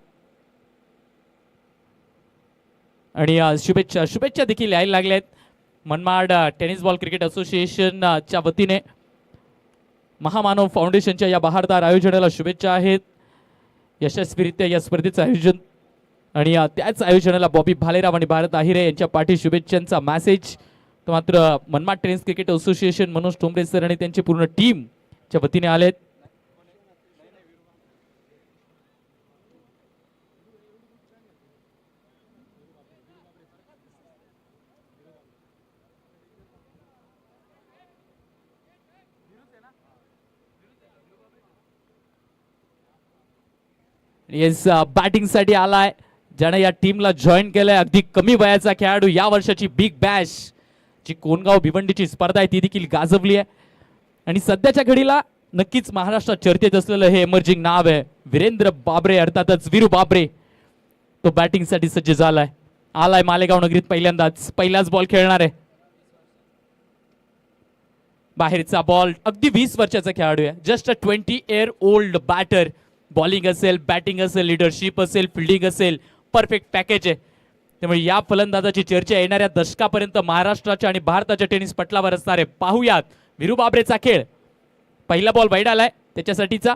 आणि शुभेच्छा देखील यायला लागल्यात. मनमाड टेनिस बॉल क्रिकेट असोसिएशनच्या वतीने महामानव फाउंडेशनच्या या बहारदार आयोजनाला शुभेच्छा आहेत. यशस्वीरित्या या स्पर्धेचं आयोजन आणि त्याच आयोजनाला बॉबी भालेराव आणि भारत आहिरे यांच्या पाठी शुभेच्छांचा मेसेज. तो मात्र Manmad tennis cricket association Manoj Tombre sir आणि त्यांची पूर्ण टीम च्या वतीने आलेत. येस बॅटिंग साठी आलाय, ज्याने या टीमला जॉईन केलंय. अगदी कमी वयाचा खेळाडू, या वर्षाची बिग बॅश जी कोणगाव भिवंडीची स्पर्धा आहे ती देखील गाजवली आहे. आणि सध्याच्या घडीला नक्कीच महाराष्ट्रात चर्चेत असलेलं हे एमर्जिंग नाव आहे वीरेंद्र बाबरे, अर्थातच वीरू बाबरे. तो बॅटिंग साठी सज्ज झालाय, आलाय मालेगाव नगरीत पहिल्यांदाच, पहिलाच बॉल खेळणार आहे. बाहेरचा बॉल, अगदी 20 वर्षाचा खेळाडू आहे, just a 20 year old batter. Bowling असेल, बॅटिंग असेल, लिडरशिप असेल, फिल्डिंग असेल, परफेक्ट पॅकेज आहे. त्यामुळे या फलंदाजाची चर्चा येणाऱ्या दशकापर्यंत महाराष्ट्राच्या आणि भारताच्या टेनिस पटलावर असणार आहे. पाहूयात वीरू बाबरेचा खेळ. पहिला बॉल वाईड आलाय त्याच्यासाठीचा,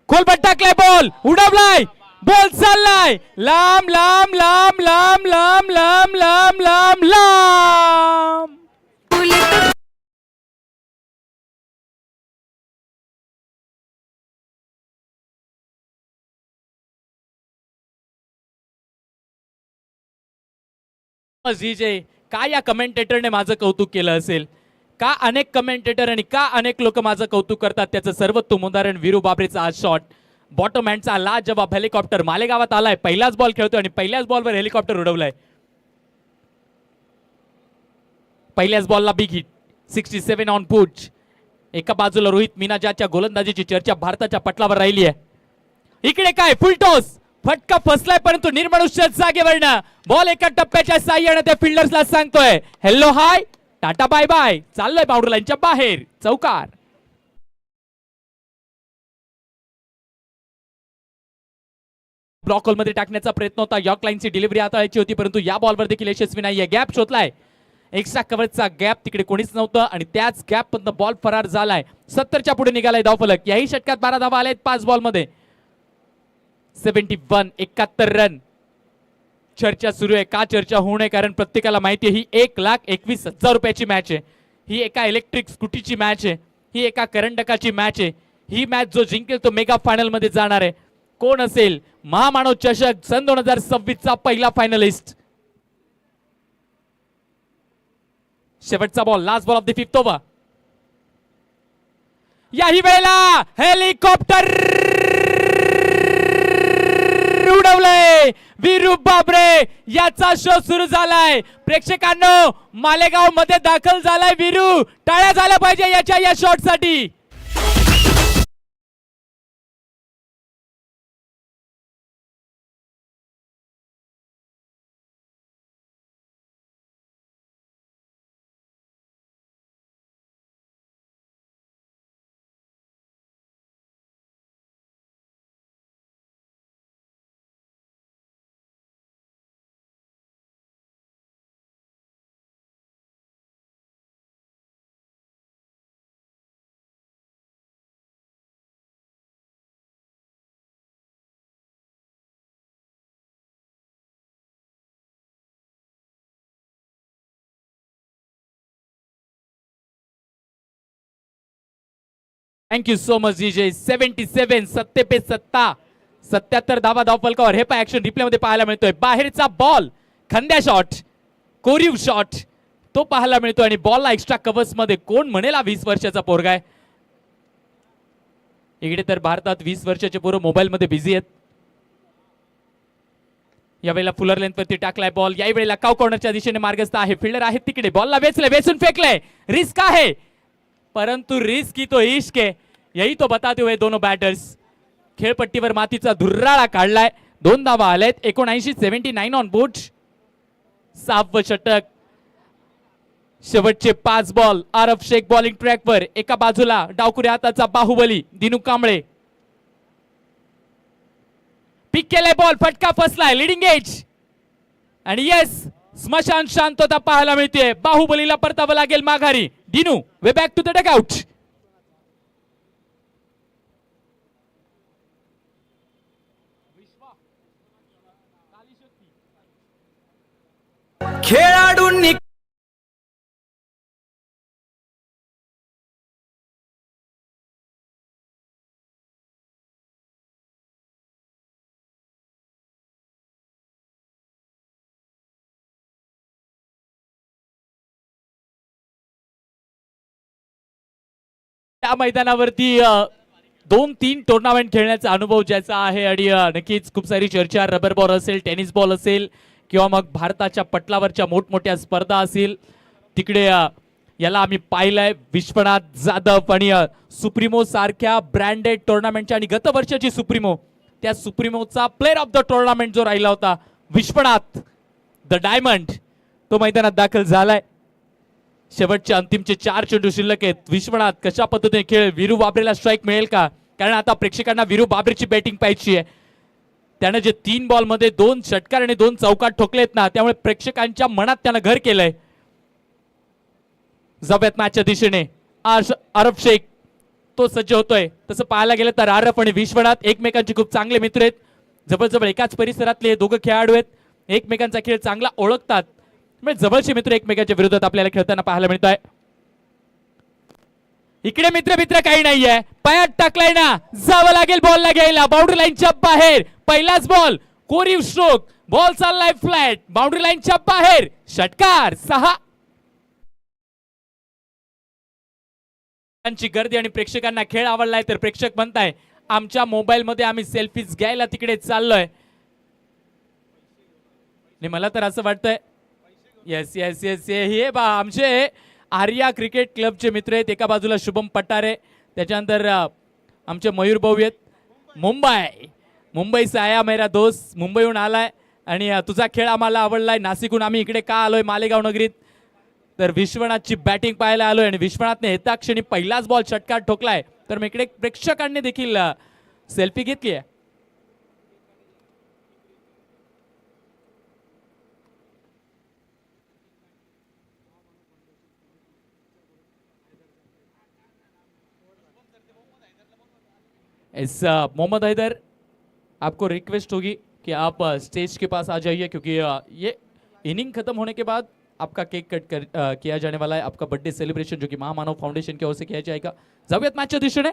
खोलपट टाकलाय, बॉल उडवलाय, बॉल चाललाय लांब लांब लांब लांब लांब लांब लांब लांब लांब. जीजे, का या कमेंटेटरने माझं कौतुक केलं असेल, का अनेक कमेंटेटर आणि का अनेक लोक माझं कौतुक करतात, त्याचं सर्वोत्तम उदाहरण वीरू बाबरेचा आज शॉट. बॉटम हँडचा लाजवाब हेलिकॉप्टर मालेगावात आलाय, पहिलाच बॉल खेळतोय आणि पहिल्याच बॉलवर हेलिकॉप्टर उडवलाय. पहिल्याच बॉलला बिग हिट, 67 ऑन पुच. एका बाजूला रोहित मीना, ज्याच्या गोलंदाजीची चर्चा भारताच्या पटलावर राहिली आहे. इकडे काय फुलटॉस, फटका फसलाय परंतु निर्मनुष्य जागेवरनं बॉल एका टप्प्याच्या साह्याने त्या फिल्डर्सला सांगतोय hello hi ta-ta bye bye, चाललोय बाउंड्री लाईनच्या बाहेर, चौकार. ब्लॉक मध्ये टाकण्याचा प्रयत्न होता, यॉर्क लाईनची डिलिव्हरी हाताळायची होती परंतु या बॉलवर देखील यशस्वी नाहीये. गॅप शोधलाय, एक्स्ट्रा कव्हरचा गॅप, तिकडे कोणीच नव्हतं आणि त्याच गॅप मधनं बॉल फरार झालाय. 70च्या पुढे निघालाय धावफलक. याही षटकात 12 धावा आल्या आहेत 5 बॉल मध्ये. 71, 71 रन. चर्चा सुरू आहे, का चर्चा होऊ नये, कारण प्रत्येकाला माहिती आहे ही 1,21,000 रुपयाची मॅच आहे. ही एका इलेक्ट्रिक स्कूटीची मॅच आहे, ही एका करंडकाची मॅच आहे. ही मॅच जो जिंकेल तो मेगा फायनल मध्ये जाणार आहे. कोण असेल महामानव चषक सन 2026 चा पहिला फायनलिस्ट. शेवटचा ball, last ball of the 5th over. याही वेळेला हेलिकॉप्टर उडवलंय वीरू बाबरे, याचा शो सुरू झालाय. प्रेक्षकांनो, मालेगाव मध्ये दाखल झालाय वीरू, टाळ्या झाल्या पाहिजे याच्या या शॉट साठी. थँक्यू सो मच जीजे. 77, 7 पे 7, 77 धावा धावफलकावर. हे पण ऍक्शन रिप्ले मध्ये पाहायला मिळतोय. बाहेरचा बॉल, खंद्या शॉट, कोरीव शॉट तो पाहायला मिळतो आणि बॉलला एक्स्ट्रा कव्हर्स मध्ये. कोण म्हणेल 20 वर्षाचा पोरगा आहे. इकडे तर भारतात 20 वर्षाचे पोरं मोबाईल मध्ये बिझी आहेत. यावेळेला फुलर लेंथ वरती टाकलाय बॉल. याही वेळेला काव कॉर्नरच्या दिशेने मार्गस्थ आहे, फिल्डर आहेत तिकडे, बॉलला वेचले, वेचून फेकलंय. रिस्क आहे परंतु रिस्क की तो इश्क है, यही तो बताते हुए दोनों बॅटर्स. खेळपट्टीवर मातीचा धुर्राळा काढलाय. 2 धावा आलेत. 79, 79 ऑन बोर्ड. 6वे षटक, शेवटचे 5 बॉल. आरफ शेख बॉलिंग ट्रॅकवर. एका बाजूला डावकुऱ्या हाताचा बाहुबली दिनू कांबळे. पिक केलाय बॉल, फटका फसलाय, लिडिंग एज आणि येस, स्मशान शांतता पाहायला मिळते. बाहुबलीला परतावं लागेल माघारी. दिनू way back to the dugout. खेळाडूंनी त्या मैदानावरती 2-3 टुर्नामेंट खेळण्याचा अनुभव ज्याचा आहे आणि नक्कीच खूप सारी चर्चा, रबर बॉल असेल, टेनिस बॉल असेल किंवा मग भारताच्या पटलावरच्या मोठमोठ्या स्पर्धा असतील तिकडे याला आम्ही पाहिलंय. विश्वनाथ जाधव आणि सुप्रीमो सारख्या ब्रँडेड टुर्नामेंटच्या आणि गत वर्षाची सुप्रीमो, त्या सुप्रीमोचा प्लेअर ऑफ द टुर्नामेंट जो राहिला होता विश्वनाथ द डायमंड, तो मैदानात दाखल झालाय. शेवटच्या अंतिमचे 4 चेंडू शिल्लक आहेत. विश्वनाथ कशा पद्धतीने खेळ, वीरू बाबरेला स्ट्राईक मिळेल का? कारण आता प्रेक्षकांना वीरू बाबरेची बॅटिंग पाहिजे आहे. त्याने जे 3 बॉल मध्ये 2 षटकार आणि 2 चौकार ठोकलेत ना, त्यामुळे प्रेक्षकांच्या मनात त्यानं घर केलंय. जाऊयात मॅचच्या दिशेने. आरफ शेख तो सज्ज होतोय. तसं पाहायला गेलं तर आरफ आणि विश्वनाथ एकमेकांचे खूप चांगले मित्र आहेत. जवळजवळ एकाच परिसरातले हे दोघं खेळाडू आहेत. एकमेकांचा खेळ चांगला ओळखतात. म्हणजे जवळचे मित्र एकमेकांच्या विरोधात आपल्याला खेळताना पाहायला मिळत आहे. इकडे मित्र मित्र काही नाहीये. पायात टाकलाय ना, जावं लागेल बॉलला घ्यायला. बाउंड्री लाईनच्या बाहेर पहिलाच बॉल, कोरीव स्ट्रोक, बॉल चाललाय फ्लॅट, बाउंड्री लाईनच्या बाहेर, षटकार 6. गर्दी आणि प्रेक्षकांना खेळ आवडलाय तर प्रेक्षक म्हणताय आमच्या मोबाईल मध्ये आम्ही सेल्फीज घ्यायला तिकडे चाललोय. आणि मला तर असं वाटतंय येस येस येस हे बा आमचे आर्या क्रिकेट क्लबचे मित्र आहेत. एका बाजूला शुभम पटारे, त्याच्यानंतर आमचे मयूर भाऊ आहेत. मुंबई से आया मेरा दोस्त, मुंबईहून आलाय आणि तुझा खेळ आम्हाला आवडलाय. नाशिकहून आम्ही इकडे का आलोय मालेगाव नगरीत, तर विश्वनाथची बॅटिंग पाहायला आलोय आणि विश्वनाथने येता क्षणी पहिलाच बॉल षटकार ठोकलाय. तर मग इकडे प्रेक्षकांनी देखील सेल्फी घेतली आहे. इस मोहम्मद हैदर, आपको रिक्वेस्ट होगी कि आप स्टेज के पास आ जाइए क्योंकि ये इनिंग खत्म होने के बाद आपका केक कट किया जाने वाला है. आपका बर्थडे सेलिब्रेशन जो कि महामानव फाउंडेशन की ओर से किया जाएगा. जाऊयात मॅचच्या दिशेने.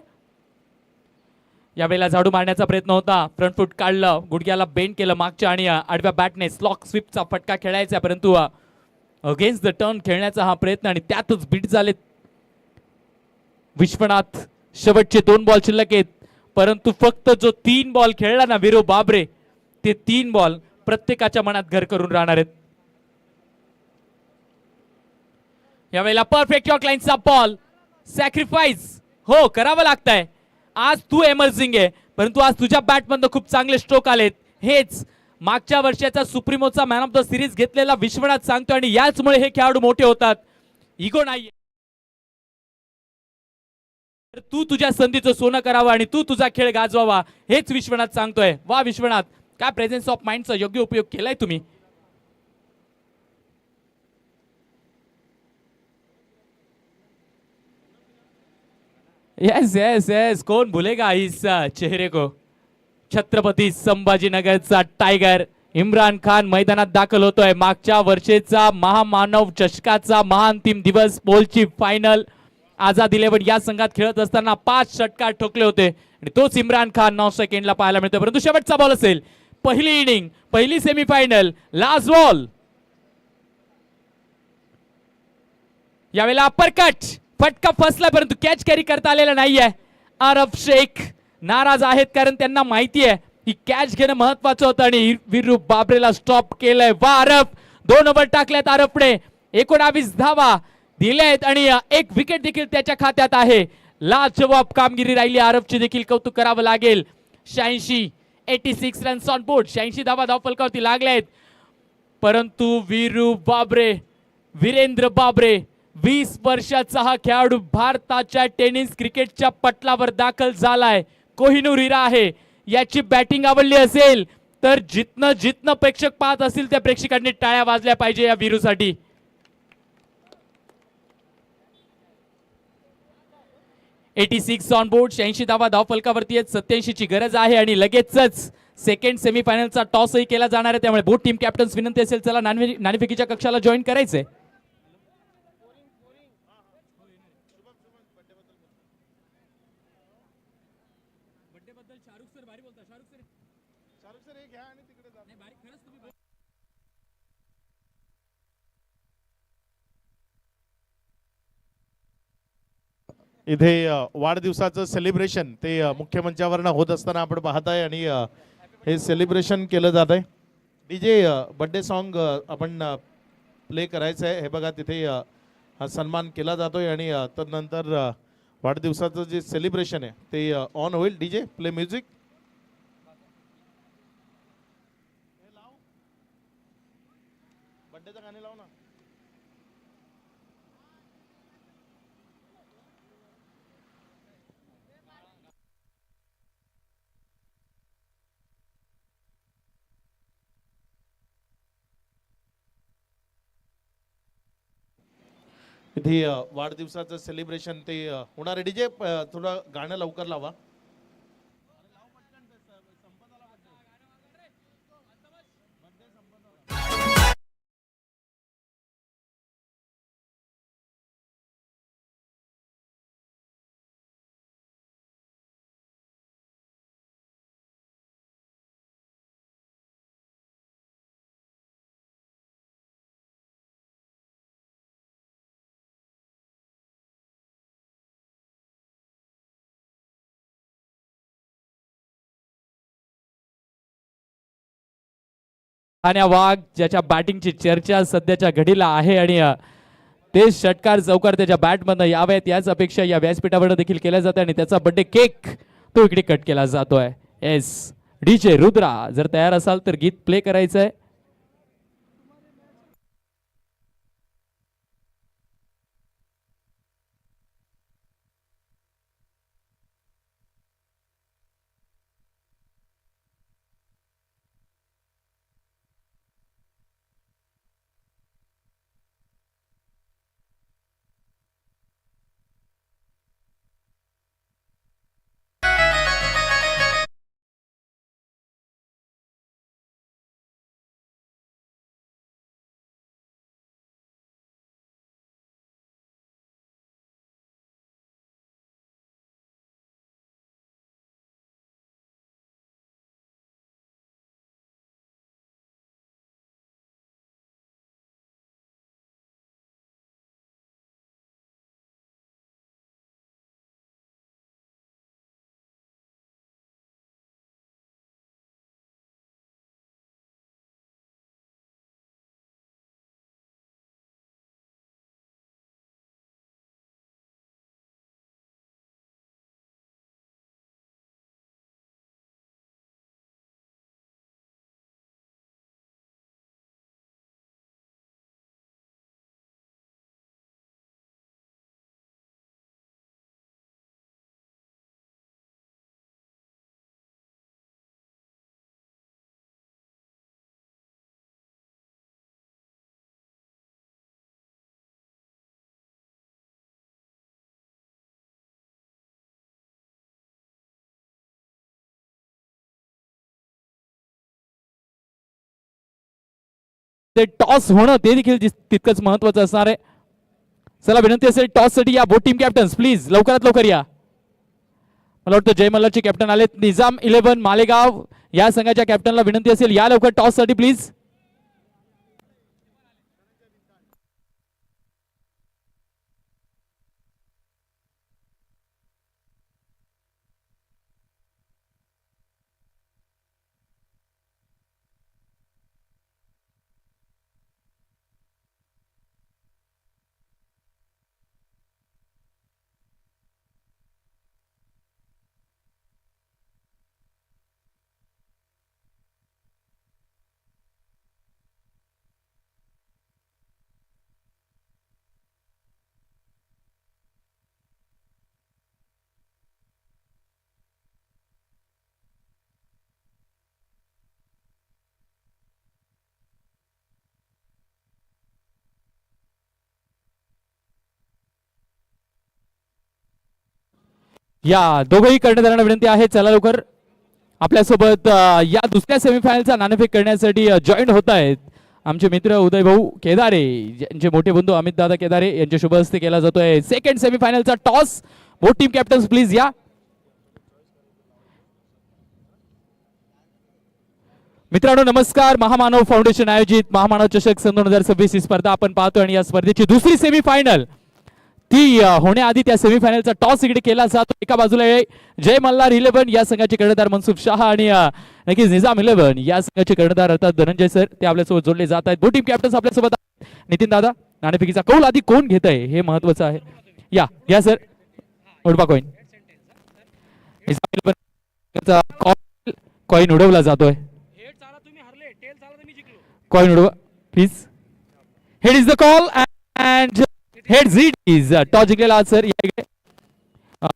यावेळेला झाडू मारण्याचा प्रयत्न होता, फ्रंट फूट काढलं, गुडघ्याला बेंड केलं मागच्या आणि आडव्या बॅटने स्लॉक स्वीपचा फटका खेळायचा, परंतु अगेन्स्ट द टर्न खेळण्याचा हा प्रयत्न आणि त्यातच बीट झालेत विश्वनाथ. शेवटचे 2 बॉल शिल्लक आहेत, परंतु फक्त जो 3 बॉल खेळला ना वीरू बाबरे, ते 3 बॉल प्रत्येकाच्या मनात घर करून राहणार आहेत. यावेळेला परफेक्ट यॉर्क लाईनचा बॉल, सॅक्रिफाईस हो करावं लागतंय. आज तू एमर्जिंग आहे, परंतु आज तुझ्या बॅटमधनं खूप चांगले स्ट्रोक आलेत. हेच मागच्या वर्षाचा सुप्रीमोचा मॅन ऑफ द सिरीज घेतलेला विश्वनाथ सांगतो आणि याचमुळे हे खेळाडू मोठे होतात. इगो नाहीये. तू तुझ्या संधीचं सोनं करावं आणि तू तुझा खेळ गाजवावा हेच विश्वनाथ सांगतोय. वा विश्वनाथ, काय प्रेझेन्स ऑफ माइंडचा योग्य उपयोग केलाय तुम्ही. यस यस यस, कौन भूलेगा इस चेहरे को. छत्रपती संभाजीनगरचा टायगर इम्रान खान मैदानात दाखल होतोय. मागच्या वर्षीचा महामानव चषकाचा महाअंतिम दिवस, पोलची फायनल, आझाद 11 या संघात खेळत असताना 5 षटकार ठोकले होते आणि तोच इम्रान खान 9 सेकंडला पाहायला मिळतोय. परंतु शेवटचा बॉल असेल, पहिली इनिंग, पहिली सेमीफायनल, लास्ट बॉल. यावेळेला अप्परकट, फटका फसला परंतु कॅच कॅरी करता आलेला नाहीये. आरफ शेख नाराज आहेत कारण त्यांना माहिती आहे की कॅच घेणं महत्वाचं होतं आणि वीरू बाबरेला स्टॉप केलंय. वा आरफ, 2 ओव्हर टाकल्यात आरफने, 19 धावा दिलेत आणि 1 विकेट देखील त्याच्या खात्यात आहे. लाजवाब कामगिरी राहिली आरफची, देखील कौतुक करावं लागेल. 86 रन्स ऑन बोर्ड, 86 धावा धावफलकावरती लागल्यात. परंतु वीरू बाबरे, वीरेंद्र बाबरे, 20 वर्षाचा हा खेळाडू भारताच्या टेनिस क्रिकेटच्या पटलावर दाखल झालाय. कोहिनूर हिरा आहे. याची बॅटिंग आवडली असेल तर जितनं प्रेक्षक पाहत असतील त्या प्रेक्षकांनी टाळ्या वाजल्या पाहिजे या वीरूसाठी. 86 ऑन बोर्ड, 86 धावा धावफलकावरती आहेत. 87 ची गरज आहे आणि लगेचच सेकंड सेमीफायनलचा टॉसही केला जाणार आहे. त्यामुळे बोथ टीम कॅप्टन्स विनंती असेल, चला नाणेफेकीच्या कक्षाला जॉईन करायचंय. इथे वाढदिवसाचं सेलिब्रेशन ते मुख्य मंचावरनं होत असताना आपण पाहत आहे आणि हे सेलिब्रेशन केलं जात आहे. डीजे बर्थडे सॉन्ग आपण प्ले करायचं आहे. हे बघा तिथे हा सन्मान केला जातोय आणि तदनंतर वाढदिवसाचं जे सेलिब्रेशन आहे ते ऑन होईल. DJ play music. बर्थडेचं गाणे लाव ना. इथे वाढदिवसाचं सेलिब्रेशन ते होणार आहे. डीजे थोडं गाणं लवकर लावा. आणि वाघ ज्याच्या बॅटिंगची चर्चा सध्याच्या घडीला आहे आणि ते षटकार चौकार त्याच्या बॅटमधनं यावेत याच अपेक्षा या व्यासपीठावर देखील केल्या जाते आणि त्याचा बर्थडे केक तो इकडे कट केला जातोय. एस डीजे रुद्रा जर तयार असाल तर गीत प्ले करायचंय. ते टॉस होणं ते देखील तितकंच महत्वाचं असणार आहे. चला विनंती असेल टॉस साठी या बोथ टीम कॅप्टन्स प्लीज लवकरात लवकर या. मला वाटतं जय मल्हारचे कॅप्टन आलेत. निजाम 11 मालेगाव या संघाच्या कॅप्टनला विनंती असेल या लवकर टॉस साठी प्लीज. या दोघंही कर्णधारांना विनंती आहे चला लवकर आपल्यासोबत या दुसऱ्या सेमीफायनलचा नाणेफेक करण्यासाठी जॉईन होत आहेत आमचे मित्र उदय भाऊ केदारे यांचे मोठे बंधू अमित दादा केदारे यांच्या शुभ हस्ते केला जातोय सेकंड सेमीफायनलचा toss. Both team captains please या. मित्रांनो नमस्कार. महामानव फाउंडेशन आयोजित महामानव चषक सन 2026 ही स्पर्धा आपण पाहतो आणि या स्पर्धेची दुसरी सेमीफायनल ती होण्याआधी त्या सेमीफायनलचा टॉस इकडे केला जातो. एका बाजूला आहे जय मल्हार 11 या संघाचे कर्णधार मनसुख शहा आणि नक्कीच निजाम 11 या संघाचे कर्णधार अर्थात धनंजय सर ते आपल्यासोबत जोडले जात आहेत. बोटिंग कॅप्टन्स आपल्यासोबत आहेत. नितीन दादा नाणेफेकीचा कौल आधी कोण घेत आहे हे महत्वाचं आहे. या घ्या सर उडबा कॉइन. कॉइन उडवला जातोय. कॉइन उडवा please. Head is the call and head झीट इज टॉस जिंकलेला सर.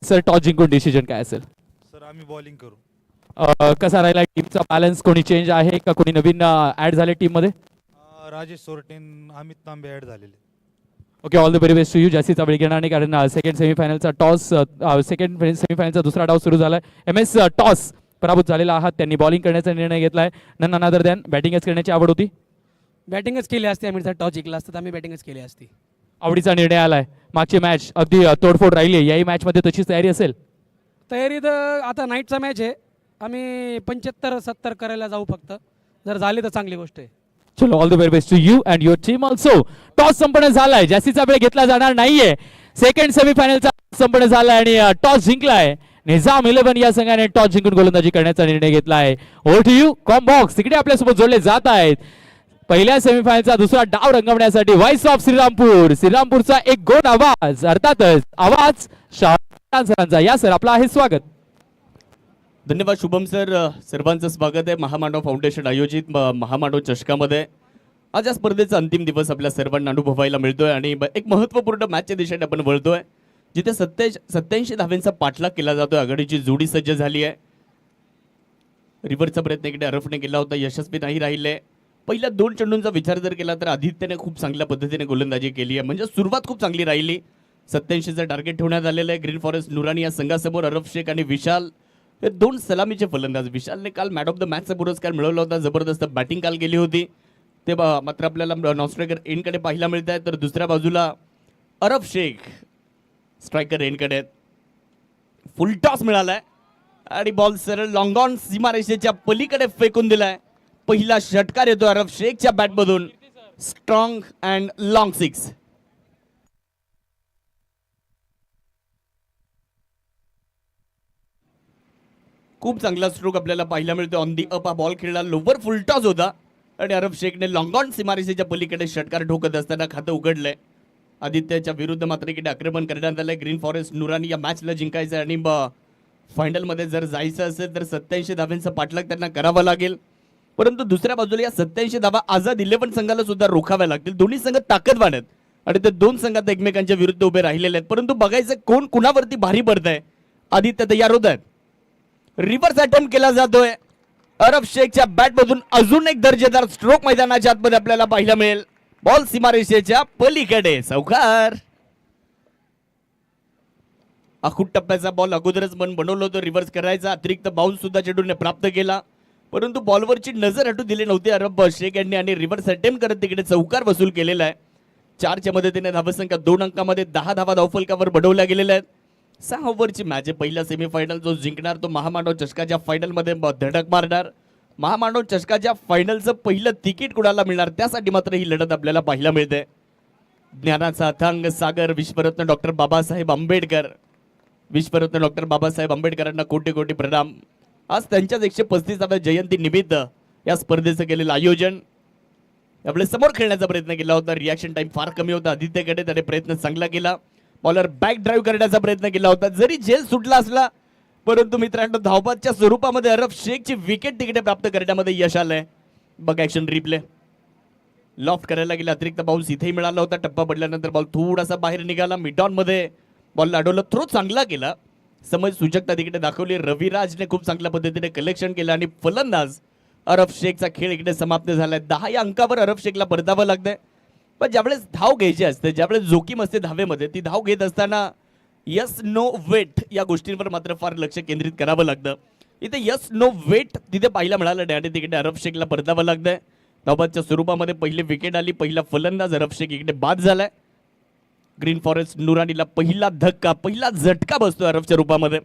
सर टॉस जिंकून डिसिजन काय असेल? सर आम्ही बॉलिंग करू. कसा राहिला टीमचा बॅलन्स? कोणी चेंज आहे का कोणी नवीन ऍड झाले टीम मध्ये? राजेश सोरटेन अमित तांबे ऍड झालेले. Okay all the very best to you. जास्तीचा वेळ घेणार नाही कारण सेकंड सेमीफायनलचा टॉस सेकंड सेमीफायनलचा दुसरा डाव सुरू झालाय. MS टॉस पराभूत झालेला आहात. त्यांनी बॉलिंग करण्याचा निर्णय घेतलाय. नन अनादर दॅन बॅटिंगच करण्याची आवड होती. बॅटिंगच केली असती. आम्ही जर टॉस जिंकला असतं तर आम्ही बॅटिंगच केली असती. आवडीचा निर्णय आलाय. मागची मॅच अगदी तोडफोड राहिली. याही मॅच मध्ये तशीच तयारी असेल? तयारी तर आता नाईटचा मॅच आहे. आम्ही 75-70 करायला जाऊ फक्त. जर झाली तर चांगली गोष्ट आहे. चलो all the very best to you and your team also. Toss संपन्न झालाय. जास्तीचा वेळ घेतला जाणार नाहीये. सेकंड सेमीफायनलचा संपन्न झालाय आणि टॉस जिंकलाय. निजाम 11 या संघाने टॉस जिंकून गोलंदाजी करण्याचा निर्णय घेतलाय. Over to you comm box. तिकडे आपल्यासोबत जोडले जात आहेत. पहिल्या सेमीफायनलचा दुसरा डाव रंगवण्यासाठी व्हाईस ऑफ श्रीरामपूर. श्रीरामपूरचा एक गोड आवाज अर्थातच आवाज शाहरुख सरांचा. या सर आपलं आहे स्वागत. धन्यवाद शुभम सर. सर्वांचं स्वागत आहे महामानव फाउंडेशन आयोजित महामानव चषकामध्ये. आज या स्पर्धेचा अंतिम दिवस आपल्या सर्वांना अनुभवायला मिळतोय आणि एक महत्त्वपूर्ण मॅचच्या दिशेने आपण वळतोय जिथे 87 धाव्यांचा पाठलाग केला जातोय. आघाडीची जोडी सज्ज झाली आहे. रिव्हरचा प्रयत्न इकडे अरफने केला होता, यशस्वी नाही राहिले. पहिल्या 2 चेंडूंचा विचार जर केला तर आदित्यने खूप चांगल्या पद्धतीने गोलंदाजी केली आहे. म्हणजे सुरुवात खूप चांगली राहिली. 87चं टार्गेट ठेवण्यात आलेलं आहे. ग्रीन फॉरेस्ट नुरानी या संघासमोर अरफ शेख आणि विशाल हे 2 सलामीचे फलंदाज. विशालने काल मॅन ऑफ द मॅचचा पुरस्कार मिळवला होता. जबरदस्त बॅटिंग काल केली होती. ते मात्र आपल्याला नॉनस्ट्रायकर एंडकडे पाहायला मिळत आहे. तर दुसऱ्या बाजूला अरफ शेख स्ट्रायकर एंडकडे. फुल टॉस मिळालाय आणि बॉल सरळ लॉंग ऑन सीमारेषेच्या पलीकडे फेकून दिलाय. पहिला षटकार येतो अरफ शेखच्या बॅटमधून. Strong and long 6. खूप चांगला स्ट्रोक आपल्याला पाहायला मिळतो. ऑन दी अप हा बॉल खेळला. लोवर फुल टॉस होता आणि अरब शेखने लॉंग ऑन सीमारेषेच्या पलीकडे षटकार ठोकत असताना खातं उघडलंय. आदित्यच्या विरुद्ध मात्र इकडे आक्रमण करण्यात आलंय. ग्रीन फॉरेस्ट नुरानी या मॅचला जिंकायचं आणि फायनलमध्ये जर जायचं असेल तर 87 धाव्यांचा पाठलाग त्यांना करावा लागेल. परंतु दुसऱ्या बाजूला या 87 धावा आझाद 11 संघाला सुद्धा रोखाव्या लागतील. दोन्ही संघ ताकदवान आहेत आणि ते 2 संघात एकमेकांच्या विरुद्ध उभे राहिलेले आहेत. परंतु बघायचं कोण कुणावरती भारी पडत आहे. आदित्य तयार होत आहेत. रिव्हर्स अटेम्प्ट केला जातोय. अरब शेखच्या बॅटमधून अजून एक दर्जेदार स्ट्रोक मैदानाच्या आतमध्ये आपल्याला पाहायला मिळेल. बॉल सीमारेषेच्या पलीकडे सावकार. आखूट टप्प्याचा बॉल अगोदरच मन बनवलं होतं रिव्हर्स करायचा. अतिरिक्त बाउन्स सुद्धा चेंडूने प्राप्त केला. परंतु बॉलवरची नजर हटू दिली नव्हती अरब शेख यांनी आणि रिव्हर्स अटेम्प्ट करत तिकडे चौकार वसूल केलेला आहे. 4च्या मदतीने धावसंख्या 2 अंकामध्ये 10 धावा धावफलकावर बढ़वल्या गेलेल्या आहेत. 6 ओव्हरची मॅच आहे. पहिला सेमीफायनल जो जिंकणार तो महामानव चषकाच्या फायनलमध्ये धडक मारणार. महामानव चषकाच्या फायनलचं पहिलं तिकीट कुणाला मिळणार त्यासाठी मात्र ही लढत आपल्याला पाहायला मिळते. ज्ञानाचा अथांग सागर विश्वरत्न डॉक्टर बाबासाहेब आंबेडकर. विश्वरत्न डॉक्टर बाबासाहेब आंबेडकरांना कोटी कोटी प्रणाम. आज त्यांच्याच 135व्या जयंती निमित्त या स्पर्धेचं केलेलं आयोजन. आपल्या समोर खेळण्याचा प्रयत्न केला होता. रिॲक्शन टाइम फार कमी होता आदित्यकडे. त्याने प्रयत्न चांगला केला. बॉलर बॅक ड्राईव्ह करण्याचा प्रयत्न केला होता. जरी झेल सुटला असला परंतु मित्रांनो धावबादच्या स्वरूपामध्ये अरब शेखची विकेट तिकडे प्राप्त करण्यामध्ये यश आलंय. बघ ॲक्शन रिप्ले. लॉफ्ट करायला गेला. अतिरिक्त बाउन्स इथेही मिळाला होता. टप्पा पडल्यानंतर बॉल थोडासा बाहेर निघाला. मिड ऑन मध्ये बॉल अडवलं. थ्रो चांगला केला. समज सूचकता तिकडे दाखवली. रविराजने खूप चांगल्या पद्धतीने कलेक्शन केलं आणि फलंदाज अरब शेखचा खेळ इकडे समाप्त झालाय. 10 या अंकावर अरब शेखला परतावं लागतंय. पण ज्यावेळेस धाव घ्यायची असते, ज्यावेळेस जोखीम असते धावेमध्ये, ती धाव घेत असताना यस नो वेट या गोष्टींवर मात्र फार लक्ष केंद्रित करावं लागतं. इथे यस नो वेट तिथे पाहायला मिळालं नाही आणि तिकडे अरब शेखला परतावं लागतंय. धावबादच्या स्वरूपामध्ये पहिली विकेट आली. पहिला फलंदाज अरब शेख इकडे बाद झालाय. ग्रीन फॉरेस्ट नुरानीला पहिला धक्का, पहिला झटका बसतो अरबच्या रूपामध्ये.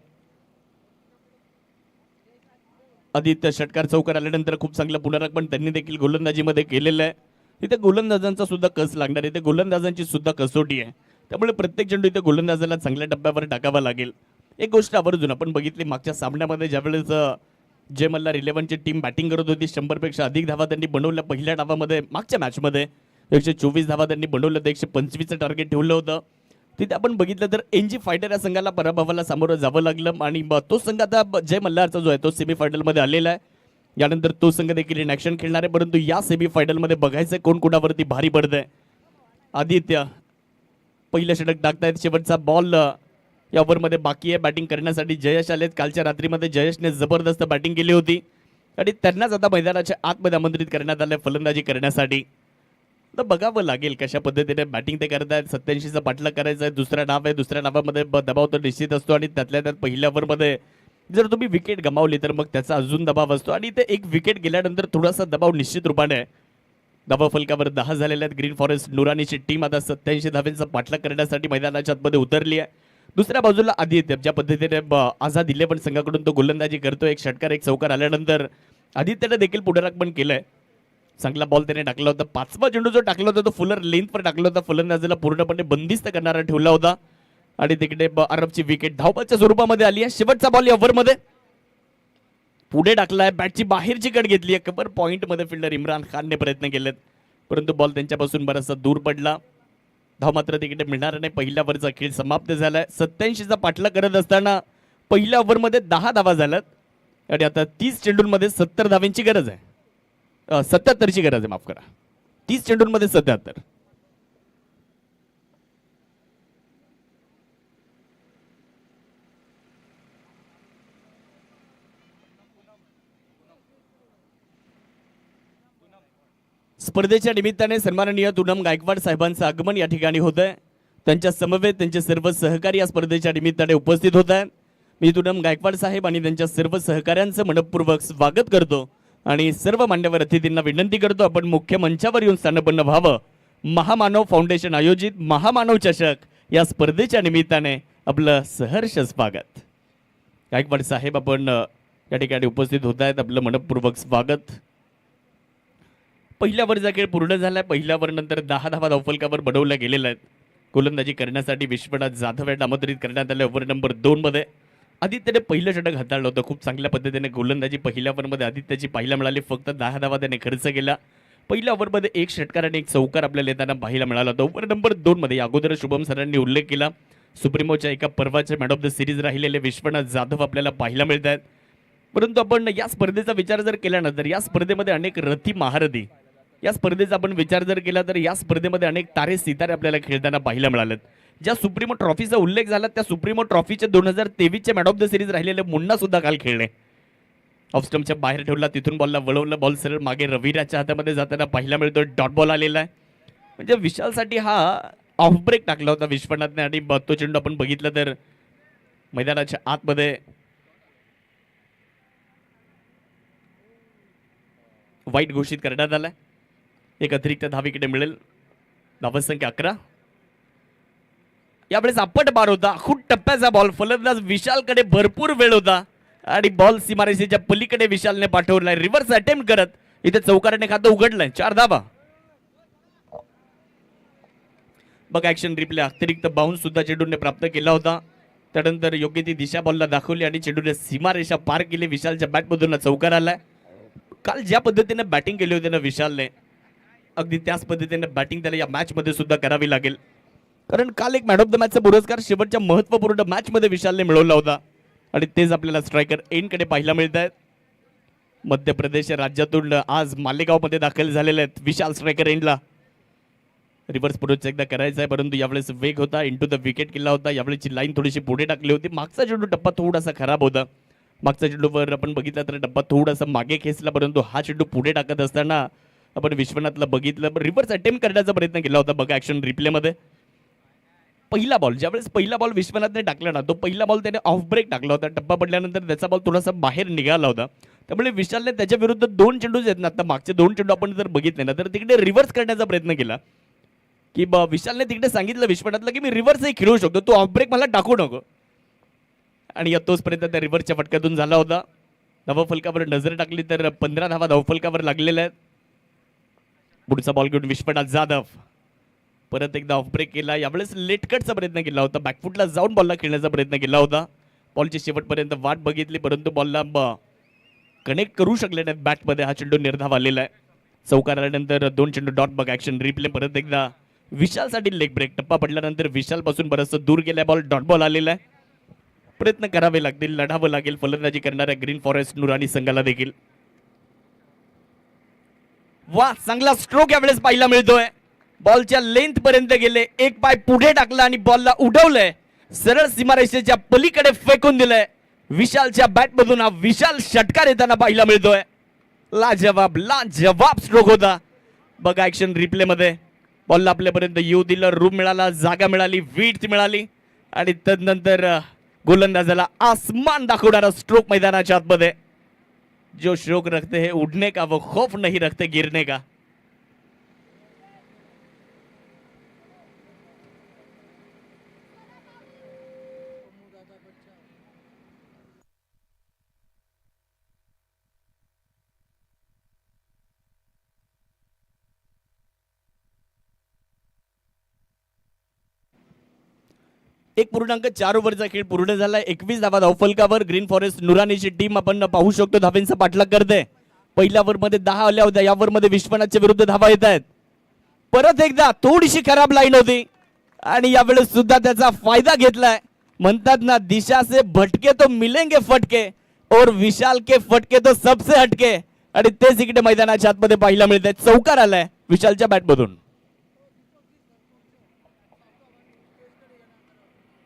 आदित्य षटकार चौकार आल्यानंतर खूप चांगलं पुनरागमन त्यांनी देखील गोलंदाजीमध्ये केलेलं आहे. इथे गोलंदाजांचा सुद्धा कस लागणार. इथे गोलंदाजांची सुद्धा कसोटी आहे. त्यामुळे प्रत्येक चेंडू इथे गोलंदाजाला चांगल्या टप्प्यावर टाकावा लागेल. एक गोष्ट आवर्जून आपण बघितली मागच्या सामन्यामध्ये ज्यावेळेस जय मल्हार 11ची टीम बॅटिंग करत होती, 100पेक्षा अधिक धावा त्यांनी बनवल्या पहिल्या डावामध्ये. मागच्या मॅचमध्ये 124 धावा त्यांनी बनवल्या, तर 125चं टार्गेट ठेवलं होतं. तिथे आपण बघितलं तर एनजी फायटर या संघाला पराभवाला सामोरं जावं लागलं आणि तो संघ आता जय मल्हारचा जो आहे तो सेमीफायनलमध्ये आलेला आहे. यानंतर तो संघ देखील इन ॲक्शन खेळणार आहे, परंतु या सेमीफायनलमध्ये बघायचं कोण कोणावरती भारी पडतंय. आदित्य पहिलं षटक टाकतायत, शेवटचा बॉल या ओव्हरमध्ये बाकी आहे बॅटिंग करण्यासाठी. जयेश आलेत. कालच्या रात्रीमध्ये जयेशने जबरदस्त बॅटिंग केली होती आणि त्यांनाच आता मैदानाच्या आतमध्ये आमंत्रित करण्यात आलं फलंदाजी करण्यासाठी. तर बघावं लागेल कशा पद्धतीने बॅटिंग ते करतायत. 87चा पाठलाग करायचा आहे. दुसरा डाव आहे, दुसऱ्या डावामध्ये दबाव तर निश्चित असतो आणि त्यातल्या त्यात पहिल्या ओव्हरमध्ये जर तुम्ही विकेट गमावली तर मग त्याचा अजून दबाव असतो आणि ते एक विकेट गेल्यानंतर थोडासा दबाव निश्चित रूपाने आहे. धावा फलकावर 10 झालेल्या आहेत. ग्रीन फॉरेस्ट नुरानीची टीम आता 87 धावांचा पाठलाग करण्यासाठी मैदानाच्या आतमध्ये उतरली आहे. दुसऱ्या बाजूला आदित्य ज्या पद्धतीने आझाद 11 संघाकडून तो गोलंदाजी करतो, एक षटकार एक चौकार आल्यानंतर आदित्यने देखील पुढारागमन केलंय. चांगला बॉल त्याने टाकला होता. 5वा चेंडू जो टाकला होता तो फुलर लेंथवर टाकला होता, फलंदाजाला पूर्णपणे बंदिस्त करणारा ठेवला होता आणि तिकडे अरबची विकेट धावबाच्या स्वरूपामध्ये आली आहे. शेवटचा बॉल या ओव्हरमध्ये पुढे टाकलाय, बॅटची बाहेरची कट घेतली आहे. कव्हर पॉइंटमध्ये फिल्डर इम्रान खानने प्रयत्न केलेत, परंतु बॉल त्यांच्यापासून बराचसा दूर पडला. धाव मात्र तिकडे मिळणार नाही. पहिल्या ओव्हरचा खेळ समाप्त झालाय. 87चा पाठलाग करत असताना पहिल्या ओव्हरमध्ये 10 धावा झाल्यात आणि आता 30 चेंडूंमध्ये 70 धावांची गरज आहे. 77ची गरज आहे, माफ करा. 30 चेंडूंमध्ये 77. स्पर्धेच्या निमित्ताने सन्माननीय पूनम गायकवाड साहेबांचं आगमन या ठिकाणी होत आहे. त्यांच्या समवेत त्यांचे सर्व सहकारी या स्पर्धेच्या निमित्ताने उपस्थित होत आहेत. मी पूनम गायकवाड साहेब आणि त्यांच्या सर्व सहकाऱ्यांचं मनपूर्वक स्वागत करतो आणि सर्व मान्यवर अतिथींना विनंती करतो आपण मुख्य मंचावर येऊन स्थानपन्न व्हावं. महामानव फाउंडेशन आयोजित महामानव चषक या स्पर्धेच्या निमित्ताने आपलं सहर्ष स्वागत. गायकवाड साहेब आपण या ठिकाणी उपस्थित होत आहेत, आपलं मनपूर्वक स्वागत. पहिल्या ओव्हरचा खेळ पूर्ण झालाय. पहिल्या ओव्हर नंतर 10 धावा धावफलकावर बनवल्या गेलेल्या आहेत. गोलंदाजी करण्यासाठी विश्वनाथ जाधव यांना आमंत्रित करण्यात आले. ओव्हर नंबर 2 मध्ये आदित्यने पहिलं षटक हाताळलं होतं. खूप चांगल्या पद्धतीने गोलंदाजी पहिल्या ओव्हरमध्ये आदित्यची पाहायला मिळाली. फक्त 10 धावा त्याने खर्च केला. पहिल्या ओव्हरमध्ये एक षटकार आणि एक चौकार आपल्याला येताना पाहायला मिळाला होता. ओव्हर नंबर 2 मध्ये अगोदर शुभम सरांनी उल्लेख केला, सुप्रीमोच्या एका पर्वाचे मॅन ऑफ द सिरीज राहिलेले विश्वनाथ जाधव आपल्याला पाहायला मिळत आहेत. परंतु आपण या स्पर्धेचा विचार जर केला ना तर या स्पर्धेमध्ये अनेक रथी महारथी, या स्पर्धेचा आपण विचार जर केला तर या स्पर्धेमध्ये अनेक तारे सितारे आपल्याला खेळताना पाहायला मिळालेत. ज्या सुप्रीमो ट्रॉफीचा उल्लेख झाला त्या सुप्रीमो ट्रॉफीचे 2023चे मॅन ऑफ द सिरीज राहिलेले मुन्ना सुद्धा काल खेळले. ऑफस्टम्पच्या बाहेर ठेवला, तिथून बॉलला वळवलं, बॉल सरळ मागे रविराजच्या हातामध्ये जाताना पाहायला मिळतो. डॉट बॉल आलेला आहे. म्हणजे विशालसाठी हा ऑफ ब्रेक टाकला होता विश्वनाथने आणि तो चेंडू आपण बघितलं तर मैदानाच्या आतमध्ये वाईट घोषित करण्यात आलाय. एक अतिरिक्त धाव मिळेल. धावसंख्या 11. यावेळेस आपट बार होता, खूप टप्प्याचा बॉल. फलंदाज विशालकडे भरपूर वेळ होता आणि बॉल सीमारेषेच्या पलीकडे विशालने पाठवलाय. रिव्हर्स अटेम्प्ट करत इथे चौकाराने खातं उघडलंय. 4 धावा. बघा ऍक्शन रिप्ले. अतिरिक्त बाउन्स सुद्धा चेंडूने प्राप्त केला होता. त्यानंतर योग्य ती दिशा बॉलला दाखवली आणि चेंडूने सीमारेषा पार केली. विशालच्या बॅटमधून चौकार आलाय. काल ज्या पद्धतीने बॅटिंग केली होती ना विशालने, अगदी त्याच पद्धतीने बॅटिंग त्याला या मॅचमध्ये सुद्धा करावी लागेल. कारण काल एक मॅन ऑफ द मॅचचा पुरस्कार शेवटच्या महत्त्वपूर्ण मॅचमध्ये विशालने मिळवला होता आणि तेच आपल्याला स्ट्रायकर एंडकडे पाहायला मिळत आहेत. मध्य प्रदेश राज्यातून आज मालेगावमध्ये दाखल झालेले आहेत विशाल. स्ट्रायकर एंडला रिव्हर्स पुढे एकदा करायचा आहे, परंतु यावेळेस वेग होता, इंटू द विकेट केला होता. यावेळेची लाईन थोडीशी पुढे टाकली होती. मागचा चेंडू टप्पा थोडासा खराब होता. मागचा चेंडूवर आपण बघितला तर डब्बा थोडासा मागे खेचला, परंतु हा चेंडू पुढे टाकत असताना आपण विश्वनाथला बघितलं, रिव्हर्स अटेम्प्ट करण्याचा प्रयत्न केला होता. बघा ऍक्शन रिप्लेमध्ये पहिला बॉल, ज्यावेळेस पहिला बॉल विश्वनाथने टाकला ना, तो पहिला बॉल त्याने ऑफ ब्रेक टाकला होता. टप्पा पडल्यानंतर त्याचा बॉल थोडासा बाहेर निघाला होता. त्यामुळे विशालने त्याच्या विरुद्ध 2 चेंडू आहेत ना, आता मागचे 2 चेंडू आपण जर बघितले ना तर तिकडे रिव्हर्स करण्याचा प्रयत्न केला. की विशालने तिकडे सांगितलं विश्वनाथला की मी रिव्हर्सही खेळू शकतो, तो ऑफ ब्रेक मला टाकू नको. आणि या तोचपर्यंत त्या रिव्हर्सच्या फटक्यातून झाला होता. धावफलकावर नजर टाकली तर 15 धावा धावफलकावर लागलेल्या आहेत. पुढचा बॉल घेऊन विश्वनाथ जाधव परत एकदा ऑफ ब्रेक केला, यावेळेस लेट कटचा प्रयत्न केला होता, बॅकफुटला जाऊन बॉलला खेळण्याचा प्रयत्न केला होता. बॉलची शेवटपर्यंत वाट बघितली परंतु बॉलला कनेक्ट करू शकले नाहीत बॅटमध्ये. हा चेंडू निर्धाव आलेला आहे. चौकार आल्यानंतर 2 चेंडू डॉट बघ ऍक्शन रिप्ले. परत एकदा विशालसाठी लेग ब्रेक. टप्पा पडल्यानंतर विशाल पासून बरंचसं दूर गेलाय बॉल, डॉट बॉल आलेला आहे. प्रयत्न करावे लागतील, लढावं लागेल फलंदाजी करणाऱ्या ग्रीन फॉरेस्ट नुरानी संघाला देखील. वा, चांगला स्ट्रोक यावेळेस पाहायला मिळतोय. बॉलच्या लेंथ पर्यंत गेले, एक पाय पुढे टाकला आणि बॉलला उडवलंय, सरळ सीमारेषेच्या पलीकडे फेकून दिलंय. विशालच्या बॅट मधून हा विशाल षटकार येताना पाहायला मिळतोय. लाजवाब लाजवाब स्ट्रोक होता. बघा ऍक्शन रिप्ले मध्ये. बॉलला आपल्यापर्यंत येऊ दिलं, रूम मिळाला, जागा मिळाली, विड्थ मिळाली आणि तदनंतर गोलंदाजाला आसमान दाखवणारा स्ट्रोक मैदानाच्या आतमध्ये. जो शौक रखते हैं उड़ने का वो खौफ नहीं रखते गिरने का. एक पूर्णांक 4 ओव्हरचा खेळ पूर्ण झाला. 21 धावा धावफलकावर. ग्रीन फॉरेस्ट नुरानीची टीम आपण पाहू शकतो धावेंचा पाठलाग करते. पहिल्या ओव्हर मध्ये 10 आल्या होत्या, या ओव्हर मध्ये विश्वनाथच्या विरुद्ध धावा येत आहेत. परत एकदा थोडीशी खराब लाईन होती आणि यावेळेस सुद्धा त्याचा फायदा घेतलाय. म्हणतात ना, दिशा से भटके तो मिलेंगे फटके और विशाल के फटके तो सबसे हटके. आणि तेच इकडे मैदानाच्या आतमध्ये पाहायला मिळत आहे. चौकार आलाय विशालच्या बॅटमधून.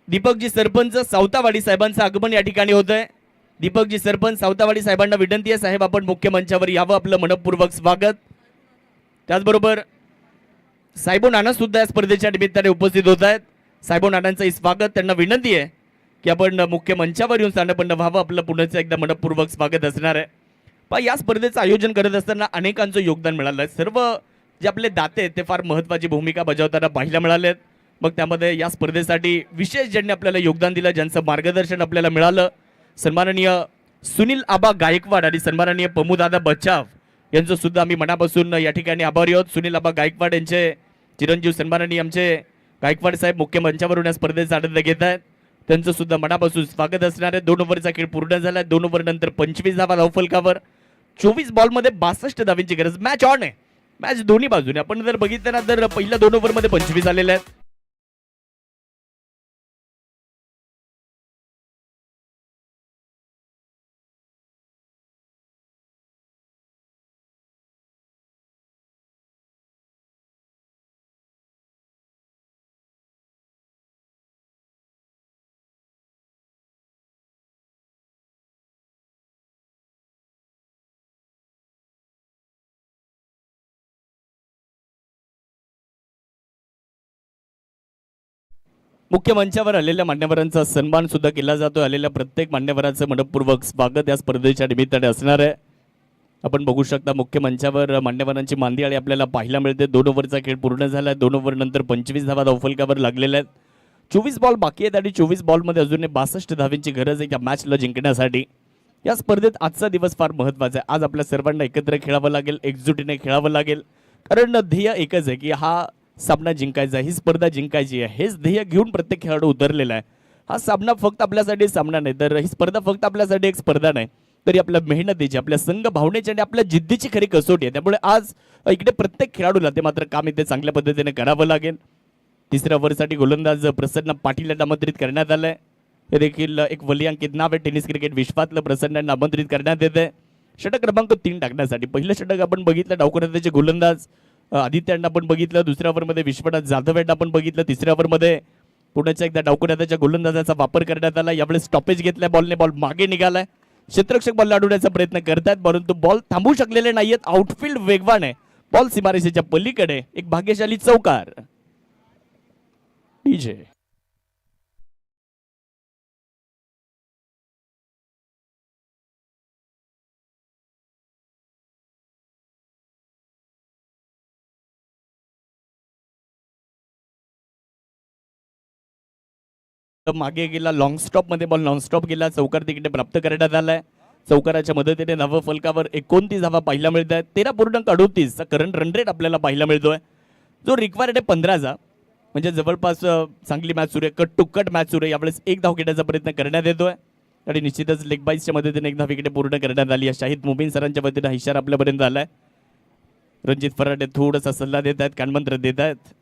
दीपकजी सरपंच सावतावाडी साहेबांचं आगमन या ठिकाणी होत आहे. दीपकजी सरपंच सावतावाडी साहेबांना विनंती आहे, साहेब आपण मुख्य मंचावर यावं, आपलं मनपूर्वक स्वागत. त्याचबरोबर साहेबो नाना सुद्धा या स्पर्धेच्या निमित्ताने उपस्थित होत आहेत. साहेबो नानांचं स्वागत. त्यांना विनंती आहे की आपण मुख्य मंचावर येऊन स्थानपन्न व्हावं. आपलं पुन्हा एकदा मनपूर्वक स्वागत असणार आहे. पण या स्पर्धेचं आयोजन करत असताना अनेकांचं योगदान मिळालं आहे. सर्व जे आपले दाते आहेत ते फार महत्त्वाची भूमिका बजावताना पाहायला मिळाले आहेत. मग त्यामध्ये या स्पर्धेसाठी विशेष ज्यांनी आपल्याला योगदान दिलं, ज्यांचं मार्गदर्शन आपल्याला मिळालं, सन्माननीय सुनील आबा गायकवाड आणि सन्माननीय पमूदादा बच्चाव यांचं सुद्धा आम्ही मनापासून या ठिकाणी आभारी आहोत. सुनील आबा गायकवाड यांचे चिरंजीव सन्माननीय आमचे गायकवाड साहेब मुख्य मंचावरून या स्पर्धेचा आनंद घेत आहेत. त्यांचं सुद्धा मनापासून स्वागत असणार आहे. 2 ओव्हरचा खेळ पूर्ण झाला. 2 ओव्हर नंतर 25 धावा धावफलकावर. 24 बॉलमध्ये 62 धावांची गरज. मॅच ऑन आहे. मॅच दोन्ही बाजूने आपण जर बघितलं ना तर पहिल्या 2 ओव्हरमध्ये 25 आलेले आहेत. मुख्य मंचावर आलेल्या मान्यवरांचा सन्मान सुद्धा केला जातो. आलेल्या प्रत्येक मान्यवरांचं मनपूर्वक स्वागत या स्पर्धेच्या निमित्ताने असणार आहे. आपण बघू शकता मुख्य मंचावर मान्यवरांची मांदियाळी आपल्याला पाहायला मिळते. 2 ओव्हरचा खेळ पूर्ण झाला. 2 ओव्हर नंतर 25 धावा धावफलकावर लागलेल्या आहेत. 24 बॉल बाकी आहेत आणि 24 बॉलमध्ये अजून 62 धावांची गरज आहे या मॅचला जिंकण्यासाठी. या स्पर्धेत आजचा दिवस फार महत्त्वाचा आहे. आज आपल्या सर्वांना एकत्र खेळावं लागेल, एकजुटीने खेळावं लागेल. कारण ध्येय एकच आहे की हा सामना जिंकायचा, ही स्पर्धा जिंकायची आहे. हेच ध्येय घेऊन प्रत्येक खेळाडू उतरलेला आहे. हा सामना फक्त आपल्यासाठी सामना नाही, तर ही स्पर्धा फक्त आपल्यासाठी एक स्पर्धा नाही, तरी आपल्या मेहनतीची, आपल्या संघ भावनेची आणि आपल्या जिद्दीची खरी कसोटी आहे. त्यामुळे आज इकडे प्रत्येक खेळाडूला ते मात्र काम इथे चांगल्या पद्धतीने करावं लागेल. तिसऱ्या ओव्हरसाठी गोलंदाज प्रसन्न पाटील यांना आमंत्रित करण्यात आलंय. हे देखील एक वलियांकित नाव आहे टेनिस क्रिकेट विश्वातलं. प्रसन्न यांना आमंत्रित करण्यात येते षटक क्रमांक 3 टाकण्यासाठी. पहिलं षटक आपण बघितलं डावखुराचे गोलंदाज आदित्य यांना आपण बघितलं. दुसऱ्या ओव्हरमध्ये विश्वनाथ जाधव यांना आपण बघितलं. तिसऱ्या ओव्हरमध्ये पुण्याच्या एकदा डावखुराच्या गोलंदाजाचा वापर करण्यात आला. यावेळेस स्टॉपेज घेतलाय बॉलने. बॉल मागे निघालाय. क्षेत्ररक्षक बॉल अडवण्याचा प्रयत्न करतायत परंतु बॉल थांबू शकलेले नाहीयेत. आउटफील्ड वेगवान आहे. बॉल सीमारेषेच्या पलीकडे. एक भाग्यशाली चौकार. डीजे मागे गेला. लॉंग स्टॉप मध्ये बॉल नॉन स्टॉप गेला. चौकार तिकडे प्राप्त करण्यात आलाय. चौकाराच्या मदतीने धावा फलकावर 29 धावा पाहायला मिळत आहेत. 13.38 चा करंट रन रेट आपल्याला पाहायला मिळतोय. जो रिक्वायर्ड आहे 15चा. म्हणजे जवळपास चांगली मॅच सुरू आहे, कट टू कट मॅच सुरू आहे. यावेळेस एक धाव घेण्याचा प्रयत्न करण्यात येतोय आणि निश्चितच लेग बाईसच्या मदतीने एक धाव विकेट पूर्ण करण्यात आली आहे. शाहिद मुबीन सरांच्या वतीने हा इशारा आपल्यापर्यंत आलाय. रणजित फराटे थोडासा सल्ला देत आहेत, कानमंत्र देत आहेत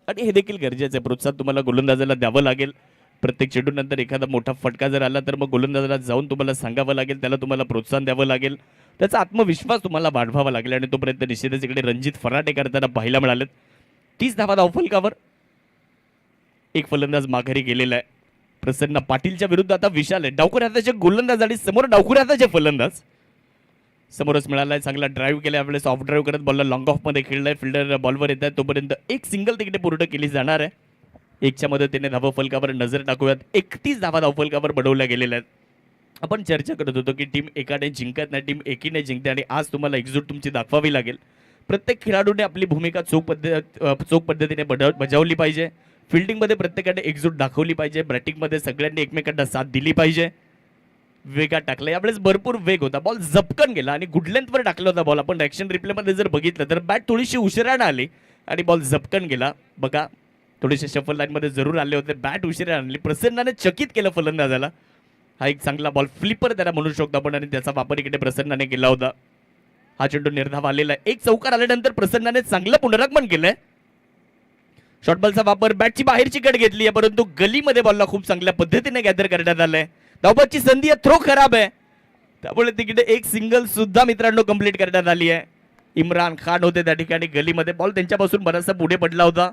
आणि हे देखील गरजेचं आहे. प्रोत्साहन तुम्हाला गोलंदाजाला द्यावं लागेल. प्रत्येक चेंडूनंतर एखादा मोठा फटका जर आला तर मग गोलंदाजाला जाऊन तुम्हाला सांगावं लागेल, त्याला तुम्हाला प्रोत्साहन द्यावं लागेल, त्याचा आत्मविश्वास तुम्हाला वाढवावा लागेल आणि तो प्रयत्न निश्चितच इकडे रणजित फराटे करताना पाहायला मिळालेत. 30 धावा धावफलकावर एक फलंदाज माघारी गेलेला आहे. प्रसन्न पाटीलच्या विरुद्ध आता विशाल आहे. डावखुऱ्या हाताचे गोलंदाज आणि समोर डावखुऱ्या हाताचे फलंदाज समोरच मिळालाय. चांगला ड्राईव्ह केला, यावेळेस ऑफ ड्राईव्ह करत बॉलला लॉंग ऑफ मध्ये खेळलाय. फिल्डर बॉलवर येत आहे, तोपर्यंत एक सिंगल तिकडे पूर्ण केली जाणार आहे. एकच्या मदतीने धावफलकावर नजर टाकूयात. 31 धावा धावफलकावर बनवल्या गेलेल्या आहेत. आपण चर्चा करत होतो की टीम एकाने जिंकत नाही, टीम एकीने जिंकते आणि आज तुम्हाला एकजूट तुमची दाखवावी लागेल. प्रत्येक खेळाडूने आपली भूमिका चोख पद्धतीने बजावली पाहिजे. फिल्डिंगमध्ये प्रत्येकाने एकजूट दाखवली पाहिजे. बॅटिंगमध्ये सगळ्यांनी एकमेकांना साथ दिली पाहिजे. वेगात टाकला, यावेळेस भरपूर वेग होता, बॉल झपकन गेला आणि गुड लेंथवर टाकला होता बॉल. आपण ॲक्शन रिप्लेमध्ये जर बघितलं तर बॅट थोडीशी उशिरानं आली आणि बॉल झपकन गेला. बघा, थोडेसे शफल लाईनमध्ये जरूर आले होते, बॅट उशिरा आणली, प्रसन्नाने चकित केलं फलंदाजाला. हा एक चांगला बॉल फ्लिपर त्याला म्हणू शकतो आपण आणि त्याचा वापर इकडे प्रसन्नाने केला होता. हा चेंडू निर्धाव आलेला आहे. एक चौकार आल्यानंतर प्रसन्नाने चांगलं पुनरागमन केलंय. शॉर्टबॉलचा वापर, बॅटची बाहेरची कट घेतली आहे, परंतु गलीमध्ये बॉलला खूप चांगल्या पद्धतीने गॅदर करण्यात आलंय. धावबाची संधी आहे, थ्रो खराब आहे, त्यामुळे तिकडे एक सिंगल सुद्धा मित्रांनो कंप्लीट करण्यात आली आहे. इम्रान खान होते त्या ठिकाणी गलीमध्ये, बॉल त्यांच्यापासून बराचसा पुढे पडला होता.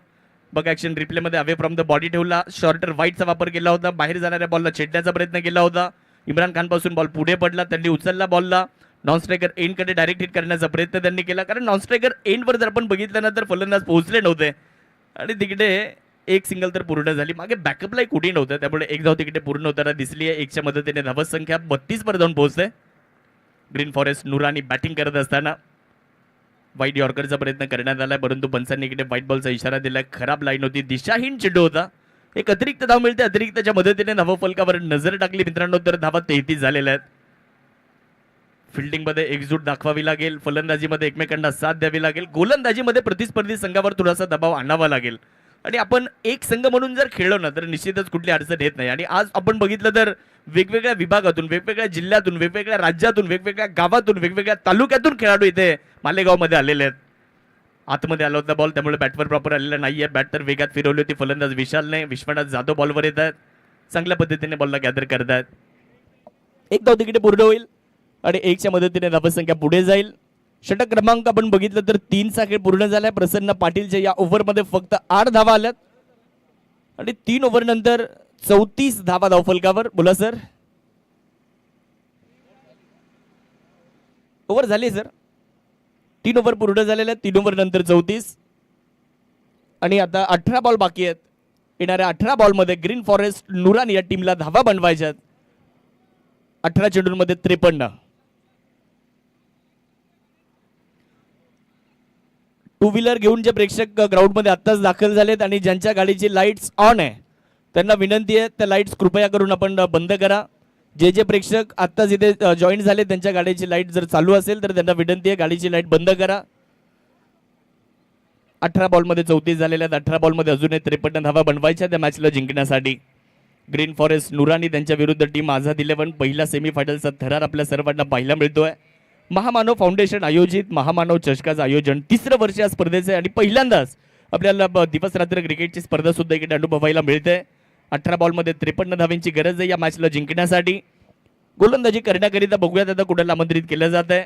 बघा, ॲक्शन रिप्लेमध्ये अवे फ्रॉम द बॉडी ठेवला, शॉर्टर वाईटचा वापर केला होता, बाहेर जाणाऱ्या बॉलला छेडण्याचा प्रयत्न केला होता. इम्रान खान पासून बॉल पुढे पडला, त्यांनी उचलला बॉलला, नॉन स्ट्रायकर एंडकडे डायरेक्ट हिट करण्याचा प्रयत्न त्यांनी केला. कारण नॉन स्ट्रायकर एंडवर जर आपण बघितलं ना तर फलंदाज पोहोचले नव्हते आणि तिकडे एक सिंगल तर पूर्ण झाली. मागे बॅकअपलाही कुठे नव्हतं, त्यामुळे एक धाव तिकडे पूर्ण होताना दिसली आहे. एकच्या मदतीने धावत संख्या 32 वर जाऊन पोहोचते. ग्रीन फॉरेस्ट नुरानी बॅटिंग करत असताना वाईट यॉर्करचा प्रयत्न करण्यात आलाय, परंतु पंचांनी इकडे व्हाईट बॉलचा इशारा दिलाय. खराब लाईन होती, दिशाहीन चेंडू होता. एक अतिरिक्त धाव मिळते. अतिरिक्तच्या मदतीने धावफलकावर नजर टाकली मित्रांनो तर धावा 33 झालेल्या आहेत. फिल्डिंगमध्ये एकजूट दाखवावी लागेल, फलंदाजीमध्ये एकमेकांना साथ द्यावी लागेल, गोलंदाजीमध्ये प्रतिस्पर्धी संघावर थोडासा दबाव आणावा लागेल. आणि आपण एक संघ म्हणून जर खेळलो ना तर निश्चितच कुठली अडचण येत नाही. आणि आज आपण बघितलं तर वेगवेगळ्या विभागातून, वेगवेगळ्या जिल्ह्यातून, वेगवेगळ्या राज्यातून, वेगवेगळ्या गावातून, वेगवेगळ्या तालुक्यातून खेळाडू इथे मालेगावमध्ये आलेले आहेत. आतमध्ये आला होता बॉल, त्यामुळे बॅटवर प्रॉपर आलेला नाहीये. बॅट तर वेगात फिरवली होती फलंदाज विशालने. विश्वनाथ जाधव बॉलवर येत आहेत, चांगल्या पद्धतीने बॉलला गॅदर करतायत. एक धाव तिकडे पूर्ण होईल आणि एकच्या मदतीने धावसंख्या पुढे जाईल. षटक क्रमांक आपण बघितलं तर 3चा खेळ पूर्ण झालाय. प्रसन्न पाटीलच्या या ओव्हरमध्ये फक्त 8 धावा आल्यात आणि 3 ओव्हर नंतर 34 धावा धावफलकावर. बोला सर. ओव्हर झाली सर, 3 ओव्हर पूर्ण झालेल्या आहेत. 3 ओव्हर नंतर 34 आणि आता 18 बॉल बाकी आहेत. येणाऱ्या 18 बॉलमध्ये ग्रीन फॉरेस्ट नुरानी या टीमला धावा बनवायच्या आहेत. 18 चेंडूंमध्ये 53. टू व्हीलर घेऊन जे प्रेक्षक ग्राउंडमध्ये आत्ताच दाखल झालेत आणि ज्यांच्या गाडीची लाईट्स ऑन आहे त्यांना विनंती आहे त्या लाईट्स कृपया करून आपण बंद करा. जे जे प्रेक्षक आत्ताच इथे जॉईन झाले त्यांच्या गाडीची लाईट जर चालू असेल तर त्यांना विनंती आहे गाडीची लाईट बंद करा. 18 बॉलमध्ये 34 झालेल्या आहेत. 18 बॉलमध्ये अजून 53 धावा बनवायच्या त्या मॅचला जिंकण्यासाठी. ग्रीन फॉरेस्ट नुरानी त्यांच्या विरुद्ध टीम आझाद 11 पहिला सेमीफायनलचा थरार आपल्या सर्वांना पाहायला मिळतोय. महामानव फाउंडेशन आयोजित महामानव चषकाचं आयोजन 3रं वर्ष या स्पर्धेचे आणि पहिल्यांदाच आपल्याला दिवस रात्र क्रिकेटची स्पर्धा सुद्धा इकडे अनुभवायला मिळते. 18 बॉलमध्ये 53 धावांची गरज आहे या मॅचला जिंकण्यासाठी. गोलंदाजी करण्याकरिता बघूयात आता कुणाला आमंत्रित केलं जात आहे.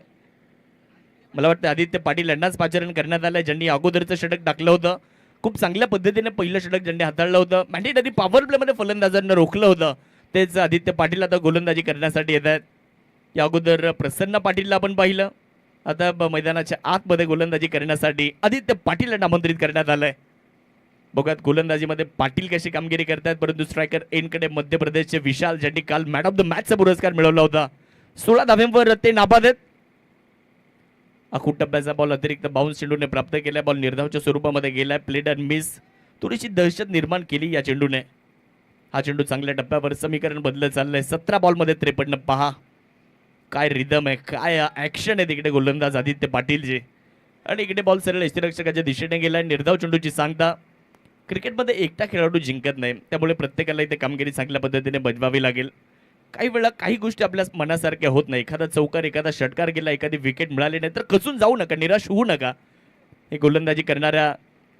मला वाटतं आदित्य पाटील यांनाच पाचारण करण्यात आलंय, ज्यांनी अगोदरचं षटक टाकलं होतं. खूप चांगल्या पद्धतीने पहिलं षटक ज्यांनी हाताळलं होतं, मॅन्डेटरी पॉवर प्लेमध्ये फलंदाजांना रोखलं होतं, तेच आदित्य पाटील आता गोलंदाजी करण्यासाठी येत आहेत. या अगोदर प्रसन्न पाटीलला आपण पाहिलं, आता मैदानाच्या आतमध्ये गोलंदाजी करण्यासाठी आदित्य पाटील यांना आमंत्रित करण्यात आलंय. बघूयात गोलंदाजीमध्ये पाटील कशी कामगिरी करतात. परंतु स्ट्रायकर एनकडे मध्य प्रदेशचे विशाल, ज्यांनी काल मॅन ऑफ द मॅचचा पुरस्कार मिळवला होता. 16 धावांवर ते नाबाद आहेत. आखूट टप्प्याचा बॉल अतिरिक्त बाउन्स चेंडूने प्राप्त केलाय. बॉल निर्धावच्या स्वरूपामध्ये गेलाय. प्लेड अँड मिस, थोडीशी दहशत निर्माण केली या चेंडूने. हा चेंडू चांगल्या टप्प्यावर समीकरण बदलत चाललंय. 17 बॉलमध्ये 53. पहा काय रिदम आहे, काय ऍक्शन आहे तिकडे गोलंदाज आदित्य पाटीलचे. आणि इकडे बॉल सरळ यष्टीरक्षकाच्या दिशेने गेलाय. निर्धाव चेंडूची सांगता क्रिकेटमध्ये एकटा खेळाडू जिंकत नाही, त्यामुळे प्रत्येकाला इथे कामगिरी चांगल्या पद्धतीने बजवावी लागेल. काही वेळा काही गोष्टी आपल्या मनासारख्या होत नाही. एखादा चौकार, एखादा षटकार गेला, एखादी विकेट मिळाली नाही तर खचून जाऊ नका, निराश होऊ नका. हे गोलंदाजी करणाऱ्या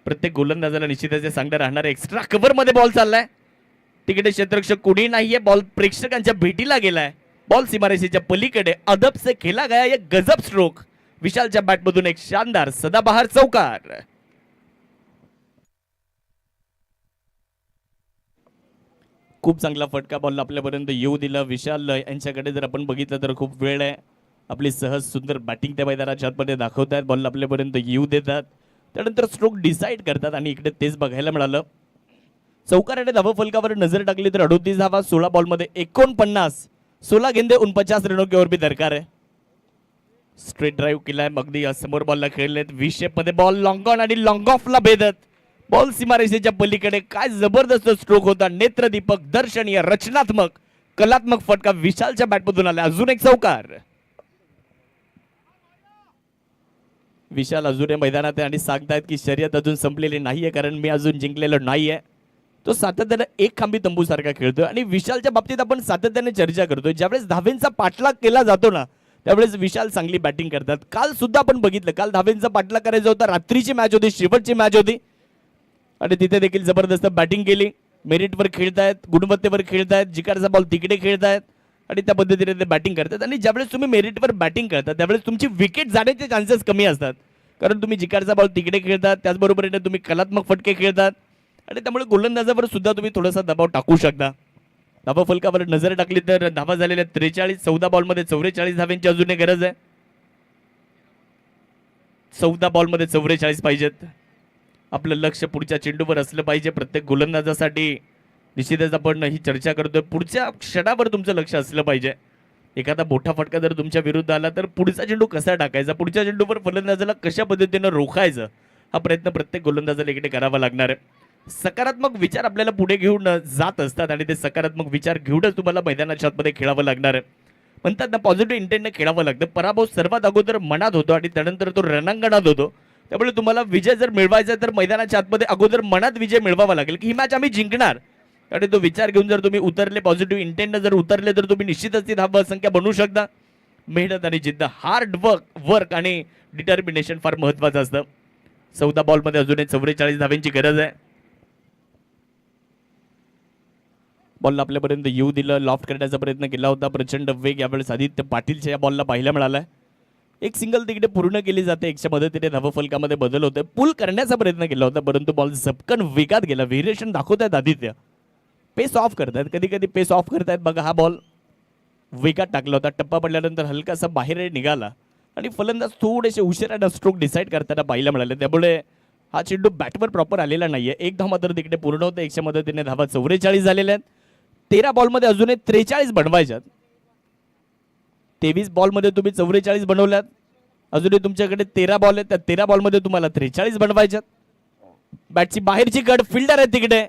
प्रत्येक गोलंदाजाला निश्चितच हे सांगणार राहणार. एक्स्ट्रा कव्हरमध्ये बॉल चाललाय, तिकडे क्षेत्ररक्षक कोणी नाहीये, बॉल प्रेक्षकांच्या भेटीला गेलाय. बॉल सीमारेषेच्या पलीकडे अदब से खेला गया एक गजब स्ट्रोक. विशालच्या बॅटमधून एक शानदार सदाबहार चौकार. खूप चांगला फटका बॉल आपल्यापर्यंत येऊ दिला. विशाल यांच्याकडे जर आपण बघितलं तर खूप वेळ आहे. आपली सहज सुंदर बॅटिंग त्या मैदानाच्या आतमध्ये दाखवतात, बॉल आपल्यापर्यंत येऊ देतात, त्यानंतर स्ट्रोक डिसाईड करतात आणि इकडे तेच बघायला मिळालं. चौकाराने धावा फलकावर नजर टाकली तर 38 धावा, 16 बॉलमध्ये 49, 16 गेंदे 49 रनों की ओर भी दरकार आहे. स्ट्रेट ड्राईव्ह केलाय, अगदी समोर बॉलला खेळलेत, व्ही शेप मध्ये बॉल लॉंग ऑन आणि लॉंग ऑफला भेदत बॉल सीमारेषेच्या पलीकडे. काय जबरदस्त स्ट्रोक होता, नेत्रदीपक, दर्शनीय, रचनात्मक, कलात्मक फटका विशालच्या बॅटमधून आला. अजून एक चौकार. विशाल अजून मैदानात आहे आणि सांगतायत की शर्यत अजून संपलेली नाहीये, कारण मी अजून जिंकलेलो नाहीये. तो सातत्याने एक खांबी तंबू सारखा खेळतोय आणि विशालच्या बाबतीत आपण सातत्याने चर्चा करतोय. ज्यावेळेस धावेंचा पाठलाग केला जातो ना, त्यावेळेस विशाल चांगली बॅटिंग करतात. काल सुद्धा आपण बघितलं, काल धावेंचा पाठलाग करायचा होता, रात्रीची मॅच होती, शेवटची मॅच होती आणि तिथे देखील जबरदस्त बॅटिंग केली. मेरिटवर खेळतायत, गुणवत्तेवर खेळतायत, जिकारचा बॉल तिकडे खेळतायत आणि त्या पद्धतीने ते बॅटिंग करतात. आणि ज्यावेळेस तुम्ही मेरिटवर बॅटिंग करता त्यावेळेस तुमची विकेट जाण्याचे चान्सेस कमी असतात, कारण तुम्ही जिकारचा बॉल तिकडे खेळतात, त्याचबरोबरीने तुम्ही कलात्मक फटके खेळतात आणि त्यामुळे गोलंदाजावर सुद्धा तुम्ही थोडासा दबाव टाकू शकता. धावा फलकावर नजर टाकली तर धावा झालेल्या 43, 14 बॉलमध्ये 44 धाव्यांची अजून गरज आहे. 14 बॉलमध्ये 44 पाहिजेत. आपलं लक्ष पुढच्या चेंडूवर असलं पाहिजे. प्रत्येक गोलंदाजासाठी निश्चितच आपण ही चर्चा करतोय, पुढच्या क्षणावर तुमचं लक्ष असलं पाहिजे. एखादा मोठा फटका जर तुमच्या विरुद्ध आला तर पुढचा चेंडू कसा टाकायचा, पुढच्या चेंडूवर फलंदाजाला कशा पद्धतीनं रोखायचं, हा प्रयत्न प्रत्येक गोलंदाजाला इकडे करावा लागणार आहे. सकारात्मक विचार आपल्याला पुढे घेऊन जात असतात आणि ते सकारात्मक विचार घेऊनच तुम्हाला मैदानाच्या आतमध्ये खेळावं लागणार आहे. म्हणतात ना, पॉझिटिव्ह इंटेंटने खेळावं लागतं. पराभव सर्वात अगोदर मनात होतो आणि त्यानंतर तो रणांगणात होतो. त्यामुळे तुम्हाला विजय जर मिळवायचा तर मैदानाच्या आतमध्ये अगोदर मनात विजय मिळवावा लागेल की ही मॅच आम्ही जिंकणार. आणि तो विचार घेऊन जर तुम्ही उतरले, पॉझिटिव्ह इंटेंटनं जर उतरले तर तुम्ही निश्चितच ती धाव संख्या बनवू शकता. मेहनत आणि जिद्द, हार्ड वर्क आणि डिटर्मिनेशन फार महत्वाचं असतं. 14 बॉलमध्ये अजूनही 44 धाव्यांची गरज आहे. बॉल आपल्यापर्यंत येऊ दिलं, लॉफ्ट करण्याचा प्रयत्न केला होता, प्रचंड वेग यावेळेस आदित्य पाटीलच्या या बॉलला पाहायला मिळालाय. एक सिंगल तिकडे पूर्ण केली जाते, एकच्या मदतीने धावफलकामध्ये बदल होते. पुल करण्याचा प्रयत्न केला होता परंतु बॉल झपकन वेगात गेला. व्हेरिएशन दाखवतायत आदित्य, पेस ऑफ करतायत, कधी कधी पेस ऑफ करतायत. बघा, हा बॉल वेगात टाकला होता, टप्पा पडल्यानंतर हलकासा बाहेर निघाला आणि फलंदाज थोडेसे उशिराने स्ट्रोक डिसाईड करताना पाहायला मिळाले. त्यामुळे हा चेंडू बॅटवर प्रॉपर आलेला नाहीये. एक धाव मात्र तिकडे पूर्ण होते, एकच्या मदतीने धावा 44 झालेल्या आहेत. 13 बॉलमध्ये अजूनही 43 बनवायच्यात. 23 बॉलमध्ये तुम्ही 44 बनवल्यात, अजूनही तुमच्याकडे 13 बॉल आहेत, त्या 13 बॉलमध्ये तुम्हाला 43 बनवायच्यात. बॅटची बाहेरची कड, फिल्डर आहे तिकडे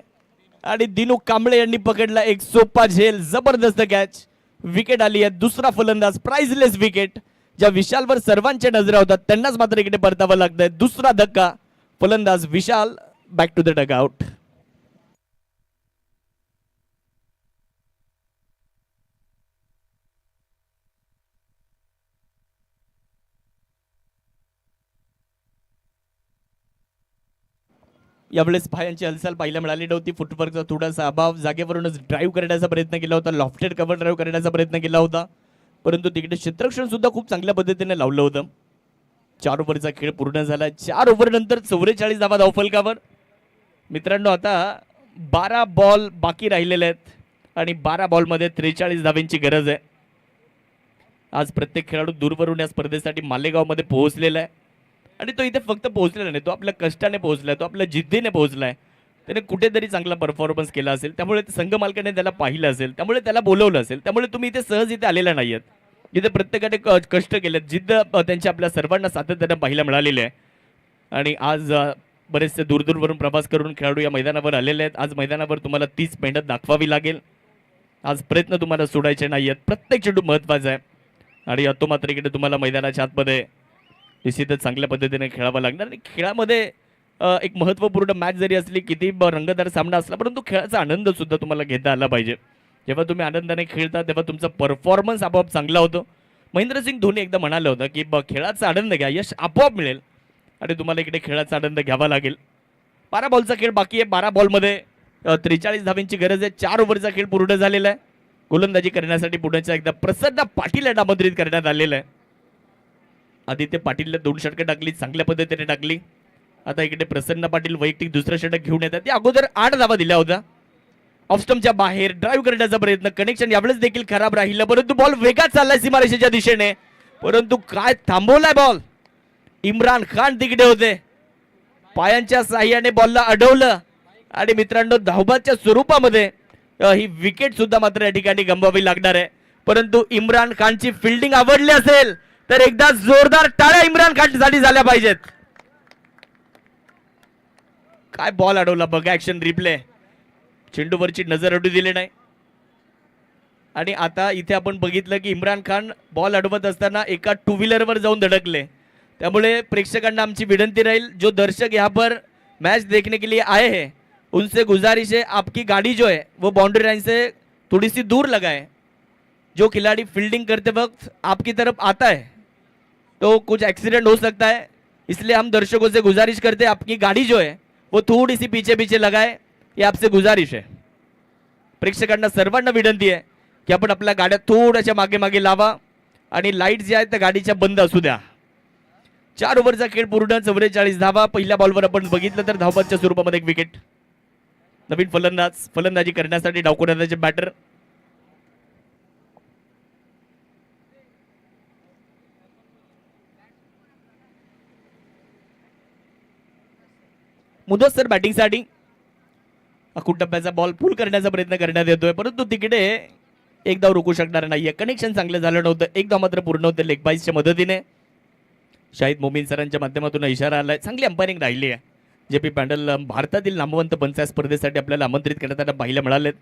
आणि दिनू कांबळे यांनी पकडला एक सोपा झेल, जबरदस्त कॅच, विकेट आली आहे. दुसरा फलंदाज, प्राइजलेस विकेट. ज्या विशालवर सर्वांच्या नजरा होतात त्यांनाच मात्र इकडे परतावं लागतंय. दुसरा धक्का, फलंदाज विशाल बॅक टू द डगआउट. यावेळेस पायांची हालचाल पाहायला मिळाली नव्हती. फुटवर्कचा थोडासा अभाव, जागेवरूनच ड्राईव्ह करण्याचा प्रयत्न केला होता, लॉफ्टेड कव्हर ड्राईव्ह करण्याचा प्रयत्न केला होता परंतु तिकडे क्षेत्ररक्षण सुद्धा खूप चांगल्या पद्धतीने लावलं होतं. 4 ओव्हरचा खेळ पूर्ण झाला. 4 ओव्हर नंतर 44 धावा धावफलकावर. मित्रांनो, आता 12 बॉल बाकी राहिलेले आहेत आणि 12 बॉलमध्ये 43 धाव्यांची गरज आहे. आज प्रत्येक खेळाडू दूरवरून या स्पर्धेसाठी मालेगावमध्ये पोहोचलेला आहे आणि तो इथे फक्त पोहोचलेला नाही, तो आपल्या कष्टाने पोहोचलाय, तो आपल्या जिद्दीने पोहोचलाय. त्याने कुठेतरी चांगला परफॉर्मन्स केला असेल, त्यामुळे संघ मालकाने त्याला पाहिलं असेल, त्यामुळे त्याला बोलवलं असेल. त्यामुळे तुम्ही इथे सहज इथे आलेला नाहीयेत. इथे प्रत्येकाने कष्ट केलेत, जिद्द त्यांची आपल्या सर्वांना सातत्याने पाहायला मिळालेली आहे. आणि आज बरेचसे दूरवरून प्रवास करून खेळाडू या मैदानावर आलेले आहेत. आज मैदानावर तुम्हाला 30 मेहनत दाखवावी लागेल. आज प्रयत्न तुम्हाला सोडायचे नाही आहेत. प्रत्येक चेंडू महत्त्वाचा आहे आणि तो मात्र इकडे तुम्हाला मैदानाच्या आतमध्ये निश्चितच चांगल्या पद्धतीने खेळावं लागणार. आणि खेळामध्ये एक महत्त्वपूर्ण मॅच जरी असली, किती रंगतदार सामना असला, परंतु खेळाचा आनंद सुद्धा तुम्हाला घेता आला पाहिजे. जेव्हा तुम्ही आनंदाने खेळता तेव्हा तुमचा परफॉर्मन्स आपोआप चांगला होतो. महेंद्रसिंग धोनी एकदा म्हणालं होतं की खेळाचा आनंद घ्या, यश आपोआप मिळेल. आणि तुम्हाला इकडे खेळाचा आनंद घ्यावा लागेल. 12 बॉलचा खेळ बाकी आहे. 12 बॉलमध्ये 43 धावांची गरज आहे. 4 ओव्हरचा खेळ पूर्ण झालेला आहे. गोलंदाजी करण्यासाठी पुण्याच्या एकदा प्रसन्न पाटील यांना आमंत्रित करण्यात आलेलं आहे. आदित्य पाटीलने 2 षटकं टाकली, चांगल्या पद्धतीने टाकली. आता इकडे प्रसन्न पाटील वैयक्तिक दुसरं षटक घेऊन येतात. ते अगोदर 8 धावा दिल्या होत्या. ऑफस्टंपच्या बाहेर ड्राईव्ह करण्याचा प्रयत्न, कनेक्शन यावेळेस देखील खराब राहिलं, परंतु बॉल वेगात चाललाय सीमारेषेच्या दिशेने, परंतु काय थांबवलाय बॉल. इम्रान खान तिकडे होते, पायांच्या साह्याने बॉलला अडवलं आणि मित्रांनो धावबाच्या स्वरूपामध्ये ही विकेट सुद्धा मात्र या ठिकाणी गमवावी लागणार आहे. परंतु इम्रान खानची फिल्डिंग आवडली असेल तर एकदा जोरदार टाळ्या इम्रान खानसाठी झाल्या पाहिजेत. काय बॉल अडवला बघा, ऍक्शन रिप्ले. चेंडूवरची नजर अडू दिली नाही. आणि आता इथे आपण बघितलं की इम्रान खान बॉल अडवत असताना एका 2 व्हीलरवर जाऊन धडकले. त्यामुळे प्रेक्षकांना आमची विनंती राहील, जो दर्शक यहाँ पर मैच देखने के लिए आए हैं उनसे गुजारिश है आपकी गाड़ी जो है वो बाउंड्री लाइन से थोड़ी सी दूर लगाए. जो खिलाड़ी फील्डिंग करते वक्त आपकी तरफ आता है तो कुछ एक्सीडेंट हो सकता है, इसलिए हम दर्शकों से गुजारिश करते हैं आपकी गाड़ी जो है वो थोड़ी सी पीछे पीछे लगाए, ये आपसे गुजारिश है. प्रेक्षकांना सर्वांना विनंती आहे की आपण आपल्या गाड्या थोड्याशा मागे मागे लावा आणि लाईट जे आहेत त्या गाडीच्या बंद असू द्या. 4 ओव्हरचा खेळ पूर्ण, 44 धावा. पहिल्या बॉलवर आपण बघितलं तर धावबाच्या स्वरूपामध्ये एक विकेट. नवीन फलंदाजी करण्यासाठी डावखुराचे बॅटर. मुदस्सर बॅटिंगसाठी अकुट टप्प्याचा बॉल पुल करण्याचा प्रयत्न करण्यात येतोय, परंतु तिकडे एक धाव रोखू शकणार नाहीये. कनेक्शन चांगलं झालं नव्हतं. एक धाव मात्र पूर्ण होते लेग बाईसच्या मदतीने. शाहिद मोमीन सरांच्या माध्यमातून इशारा आलाय. चांगली अंपायरिंग राहिली आहे. जेपी पॅन्डल भारतातील नामवंत पंच स्पर्धेसाठी आपल्याला आमंत्रित करण्यात पाहायला मिळालेत.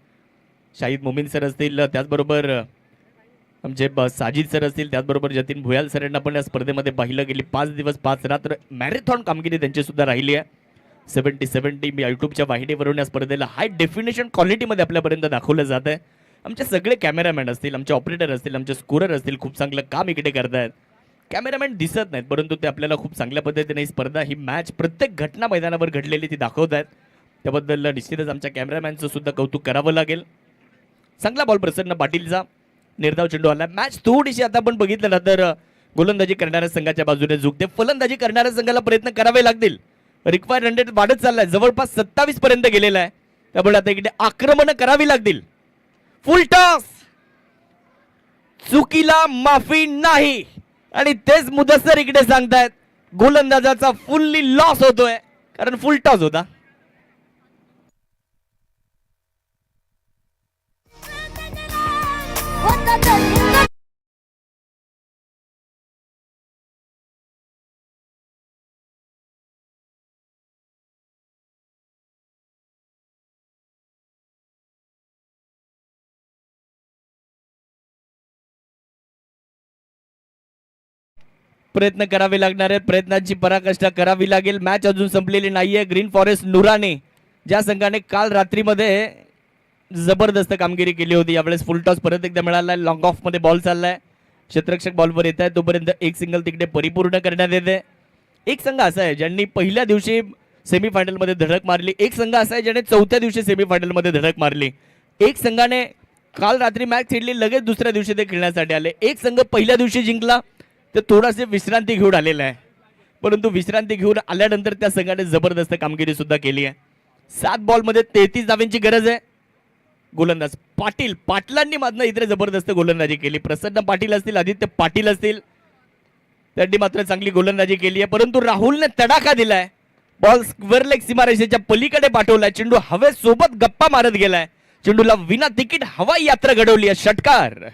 शाहिद मोमीन सर असतील, त्याचबरोबर आमचे साजिद सर असतील, त्याचबरोबर जतीन भुयाल सर यांना पण या स्पर्धेमध्ये पाहिलं गेली. 5 दिवस 5 रात्र मॅरेथॉन कामगिरी त्यांची सुद्धा राहिली आहे. 70-70 मी यूट्यूबच्या वाहिनीवरून या स्पर्धेला हाय डेफिनेशन क्वालिटीमध्ये आपल्यापर्यंत दाखवलं जात आहे. आमचे सगळे कॅमेरामॅन असतील, आमचे ऑपरेटर असतील, आमचे स्कोरर असतील, खूप चांगलं काम इकडे करतायत. कॅमेरामॅन दिसत नाहीत, परंतु ते आपल्याला खूप चांगल्या पद्धतीने ही स्पर्धा, ही मॅच, प्रत्येक घटना मैदानावर घडलेली ती दाखवत आहेत. त्याबद्दल निश्चितच आमच्या कॅमेरामॅनचं सुद्धा कौतुक करावं लागेल. चांगला बॉल प्रसन्न पाटीलचा, निर्धाव चेंडू आला. मॅच थोडीशी आता आपण बघितलं ना तर गोलंदाजी करणाऱ्या संघाच्या बाजूने झुकते. फलंदाजी करणाऱ्या संघाला प्रयत्न करावे लागतील. रिक्वायर्ड रन रेट वाढत चाललाय, जवळपास 27 पर्यंत गेलेला आहे. त्यामुळे आता इकडे आक्रमण करावी लागतील. फुल टॉस, चुकीला माफी नाही, आणि तेच मुदस्सर इकडे सांगतायत. गोलंदाजाचा फुल्ली लॉस होतोय कारण फुल टॉस होता. प्रयत्न करावे लागणार आहेत. प्रयत्नांची पराकाष्ठा करावी लागेल. मॅच अजून संपलेली नाहीये. ग्रीन फॉरेस्ट नुराने ज्या संघाने काल रात्रीमध्ये जबरदस्त कामगिरी केली होती, यावेळेस फुल टॉस परत एकदा मिळाला. लॉंग ऑफ मध्ये बॉल चाललाय. क्षेत्ररक्षक बॉलवर येत आहे, तोपर्यंत एक सिंगल तिकडे परिपूर्ण करण्यात येते. एक संघ असा आहे ज्यांनी पहिल्या दिवशी सेमीफायनल मध्ये धडक मारली. एक संघ असा आहे ज्याने चौथ्या दिवशी सेमीफायनल मध्ये धडक मारली. एक संघाने काल रात्री मॅच खेळली, लगेच दुसऱ्या दिवशी ते खेळण्यासाठी आले. एक संघ पहिल्या दिवशी जिंकला तर थोडासे विश्रांती घेऊन आलेला आहे, परंतु विश्रांती घेऊन आल्यानंतर त्या संघाने जबरदस्त कामगिरी सुद्धा केली आहे. 7 बॉलमध्ये 33 धावांची गरज आहे. गोलंदाज पाटलांनी मात्र इथे जबरदस्त गोलंदाजी केली. प्रसन्न पाटील असतील, आदित्य पाटील असतील, त्यांनी मात्र चांगली गोलंदाजी केली आहे. परंतु राहुलने तडाखा दिलाय. बॉल स्क्वेअर लेग सीमारेषेच्या पलीकडे पाठवलाय. चेंडू हवेसोबत गप्पा मारत गेलाय. चेंडूला विना तिकीट हवाई यात्रा घडवली आहे. षटकार.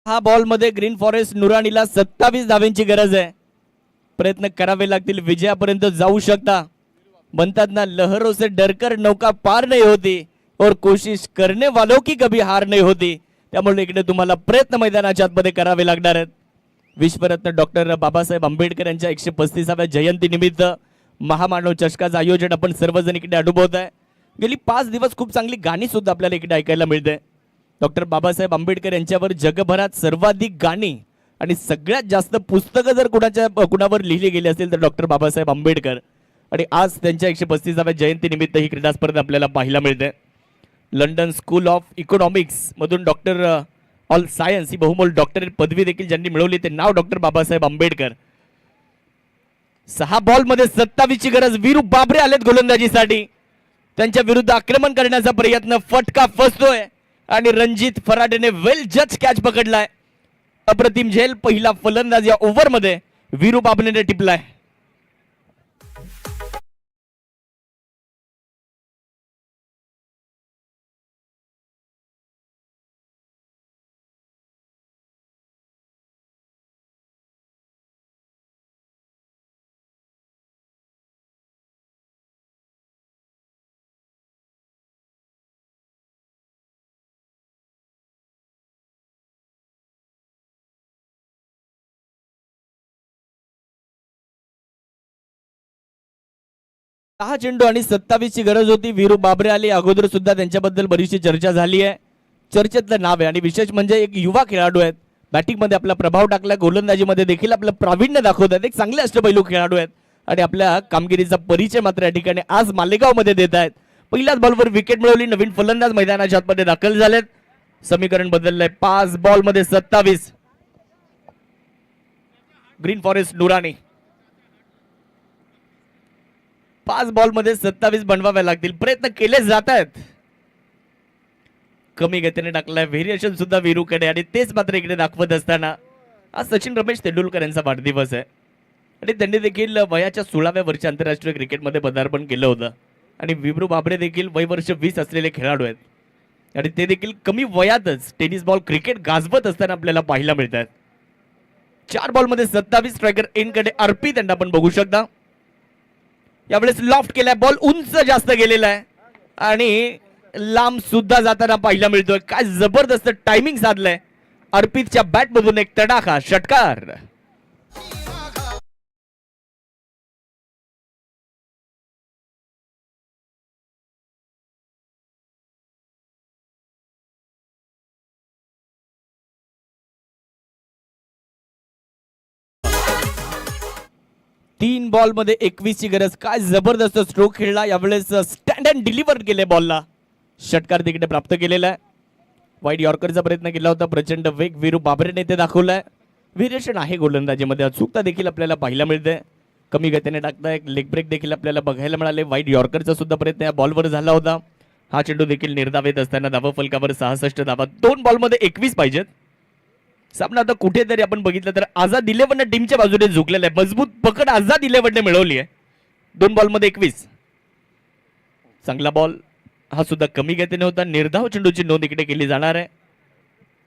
हा बॉल मध्ये ग्रीन फॉरेस्ट नुरानीला 27 धावांची गरज आहे. प्रयत्न करावे लागतील, विजयापर्यंत जाऊ शकता. म्हणतात ना, लहरों से डरकर नौका पार नहीं होती और कोशिश करने वालों की कभी हार नहीं होती. त्यामुळे इकडे तुम्हाला प्रयत्न मैदानाच्या आतमध्ये करावे लागणार आहेत. विश्वरत्न डॉक्टर बाबासाहेब आंबेडकर यांच्या 135व्या जयंती निमित्त महामानव चषकाचं आयोजन आपण सर्वजण इकडे अनुभवत आहे. गेली 5 दिवस खूप चांगली गाणी सुद्धा आपल्याला इकडे ऐकायला मिळते. डॉक्टर बाबासाहेब आंबेडकर यांच्यावर जगभरात सर्वाधिक गाणी आणि सगळ्यात जास्त पुस्तकं जर कुणावर लिहिली गेली असतील तर डॉक्टर बाबासाहेब आंबेडकर. आणि आज त्यांच्या 135व्या जयंती निमित्त ही क्रीडा स्पर्धा आपल्याला पाहायला मिळते. लंडन स्कूल ऑफ इकॉनॉमिक्स मधून डॉक्टर ऑल सायन्स ही बहुमोल डॉक्टरेट पदवी देखील ज्यांनी मिळवली ते नाव डॉक्टर बाबासाहेब आंबेडकर. 6 बॉल मध्ये 27ची गरज. वीरू बाबरे आलेत गोलंदाजीसाठी. त्यांच्या विरुद्ध आक्रमण करण्याचा प्रयत्न, फटका फसतोय आणि रणजित फराडेने वेल जज कॅच पकडलाय. अप्रतिम झेल पहिला फलंदाज या ओव्हर मध्ये वीरू बाबरेने टिपलाय. दहा चेंडू आणि 27ची गरज होती. वीरू बाबरे आले. अगोदर सुद्धा त्यांच्याबद्दल बरीचशी चर्चा झाली आहे. चर्चेतलं नाव आहे आणि विशेष म्हणजे एक युवा खेळाडू आहेत. बॅटिंग मध्ये आपला प्रभाव टाकला, गोलंदाजीमध्ये देखील आपलं प्रावीण्य दाखवतात. एक चांगले अष्टपैलू खेळाडू आहेत आणि आपल्या कामगिरीचा परिचय मात्र या ठिकाणी आज मालेगाव मध्ये देत आहेत. पहिल्याच बॉलवर विकेट मिळवली. नवीन फलंदाज मैदानाच्या आतमध्ये दाखल झालेत. समीकरण बदललंय. 5 बॉल मध्ये 27. ग्रीन फॉरेस्ट नुरानी 5 बॉल मध्ये 27 बनवाव्या लागतील. प्रयत्न केले जात आहेत. कमी गतीने टाकलाय. व्हेरिएशन सुद्धा वीरूकडे आणि तेच मात्र इकडे दाखवत असताना आज सचिन रमेश तेंडुलकर यांचा वाढदिवस आहे आणि त्यांनी देखील वयाच्या 16व्या वर्षी आंतरराष्ट्रीय क्रिकेटमध्ये पदार्पण केलं होतं. आणि वीरू बाबरे देखील वय वर्ष 20 असलेले खेळाडू आहेत आणि ते देखील कमी वयातच टेनिस बॉल क्रिकेट गाजवत असताना आपल्याला पाहायला मिळतात. 4 बॉल मध्ये 27. स्ट्रायकर इन कडे अर्पित यांना आपण बघू शकता. यावेळेस लॉफ्ट केलाय. बॉल उंच जास्त गेलेला आहे आणि लांब सुद्धा जाताना पाहायला मिळतोय. काय जबरदस्त टायमिंग साधलंय. अर्पितच्या बॅट मधून एक तडाखा षटकार. तीन बॉल मध्ये 21ची गरज. काय जबरदस्त स्ट्रोक खेळला. यावेळेस स्टँड अँड डिलिव्हर केले बॉलला. षटकार तिकडे प्राप्त केलेला आहे. वाईड यॉर्करचा प्रयत्न केला होता. प्रचंड वेग वीरू बाबरेने ते दाखवलाय. व्हेरिएशन आहे गोलंदाजीमध्ये. अचूकता देखील आपल्याला पाहायला मिळते. कमी गतीने टाकता एक लेग ब्रेक देखील आपल्याला बघायला मिळाले. वाईड यॉर्करचा सुद्धा प्रयत्न या बॉलवर झाला होता. हा चेंडू देखील निर्धावित असताना धावा फलकावर 66 धावा. 2 बॉल मध्ये 21 पाहिजेत. सामना आता कुठेतरी आपण बघितलं तर आझाद 11 टीमच्या बाजूने झुकलेला आहे. मजबूत पकड आझाद 11 मिळवली आहे. 2 बॉल मध्ये 21. चांगला बॉल. हा सुद्धा कमी गतीने होता. निर्धाव चेंडूची नोंद इकडे केली जाणार आहे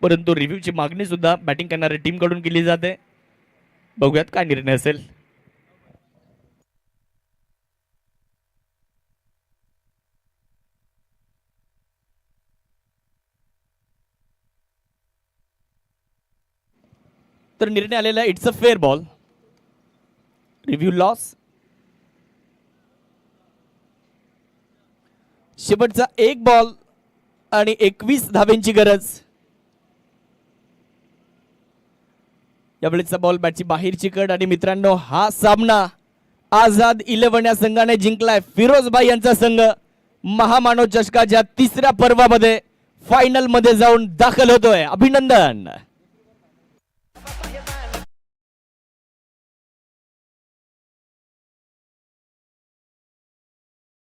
परंतु रिव्ह्यूची मागणी सुद्धा बॅटिंग करणाऱ्या टीम कडून केली जाते. बघूयात काय निर्णय असेल. तर निर्णय आलेला आहे it's a fair ball. Review loss. शेवटचा 1 बॉल आणि 21 धावेंची गरज. यावेळेचा बॉल बॅटची बाहेरची कड आणि मित्रांनो हा सामना आझाद 11 या संघाने जिंकलाय. फिरोजभाई यांचा संघ महामानव चषकाच्या 3ऱ्या पर्वामध्ये फायनल मध्ये जाऊन दाखल होतोय. अभिनंदन.